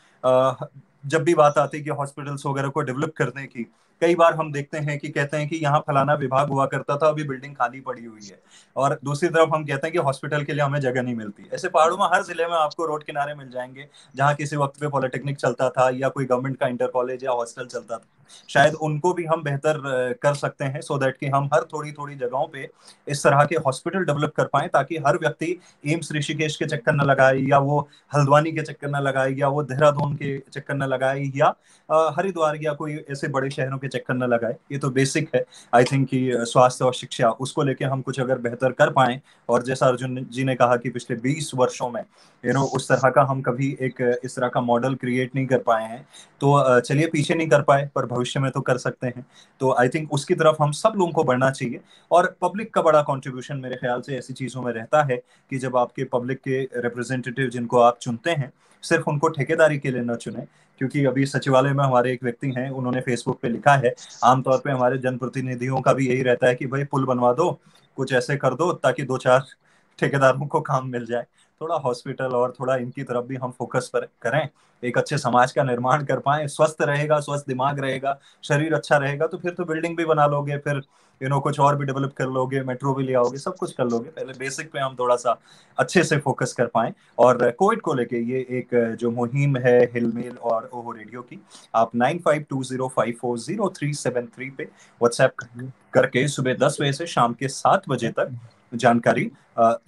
जब भी बात आती है कि हॉस्पिटल्स वगैरह को डेवलप करने की, कई बार हम देखते हैं कि कहते हैं कि यहाँ फलाना विभाग हुआ करता था, अभी बिल्डिंग खाली पड़ी हुई है, और दूसरी तरफ हम कहते हैं कि हॉस्पिटल के लिए हमें जगह नहीं मिलती। ऐसे पहाड़ों में हर जिले में आपको रोड किनारे मिल जाएंगे जहाँ किसी वक्त पे पॉलिटेक्निक चलता था, या कोई गवर्नमेंट का इंटर कॉलेज या हॉस्टल चलता था। शायद उनको भी हम बेहतर कर सकते हैं, सो दैट कि हम हर थोड़ी थोड़ी जगहों पे इस तरह के हॉस्पिटल डेवलप कर पाए, ताकि हर व्यक्ति एम्स ऋषिकेश के चक्कर न लगाए, या वो हल्द्वानी के चक्कर न लगाए, या वो देहरादून के चक्कर न लगाए, या हरिद्वार या कोई ऐसे बड़े शहरों के चक्कर न लगाए। ये तो बेसिक है आई थिंक कि स्वास्थ्य और शिक्षा, उसको लेके हम कुछ अगर बेहतर कर पाए, और जैसा अर्जुन जी ने कहा कि पिछले 20 वर्षों में उस तरह का हम कभी एक इस तरह का मॉडल क्रिएट नहीं कर पाए हैं, तो चलिए पीछे नहीं कर पाए पर भविष्य में तो कर सकते हैं। तो आई थिंक उसकी तरफ हम सब लोगों को बढ़ना चाहिए, और पब्लिक का बड़ा कंट्रीब्यूशन मेरे ख्याल से ऐसी चीजों में रहता है कि जब आपके पब्लिक के रिप्रेजेंटेटिव जिनको आप चुनते हैं, सिर्फ उनको ठेकेदारी के लिए न चुने। क्योंकि अभी सचिवालय में हमारे एक व्यक्ति हैं, उन्होंने फेसबुक पे लिखा है, आमतौर पे हमारे जनप्रतिनिधियों का भी यही रहता है कि भाई पुल बनवा दो, कुछ ऐसे कर दो ताकि 2-4 ठेकेदारों को काम मिल जाए। थोड़ा हॉस्पिटल और थोड़ा इनकी तरफ भी हम फोकस पर करें, एक अच्छे समाज का निर्माण कर पाए। स्वस्थ रहेगा, स्वस्थ दिमाग रहेगा, शरीर अच्छा रहेगा, तो फिर तो बिल्डिंग भी बना लोगे, फिर कुछ और भी डेवलप कर लोगे, मेट्रो भी ले आओगे, सब कुछ कर लोगे। पहले बेसिक पे हम थोड़ा सा अच्छे से फोकस कर पाए। और कोविड को लेके ये एक जो मुहिम है हिलमेल और ओहो रेडियो की, आप 9520540373 पे व्हाट्सएप करके सुबह 10 बजे से शाम के 7 बजे तक जानकारी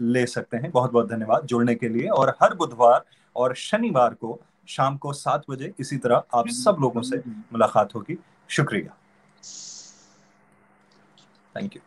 ले सकते हैं। बहुत बहुत धन्यवाद जुड़ने के लिए, और हर बुधवार और शनिवार को शाम को 7 बजे इसी तरह आप सब लोगों से मुलाकात होगी। शुक्रिया, थैंक यू।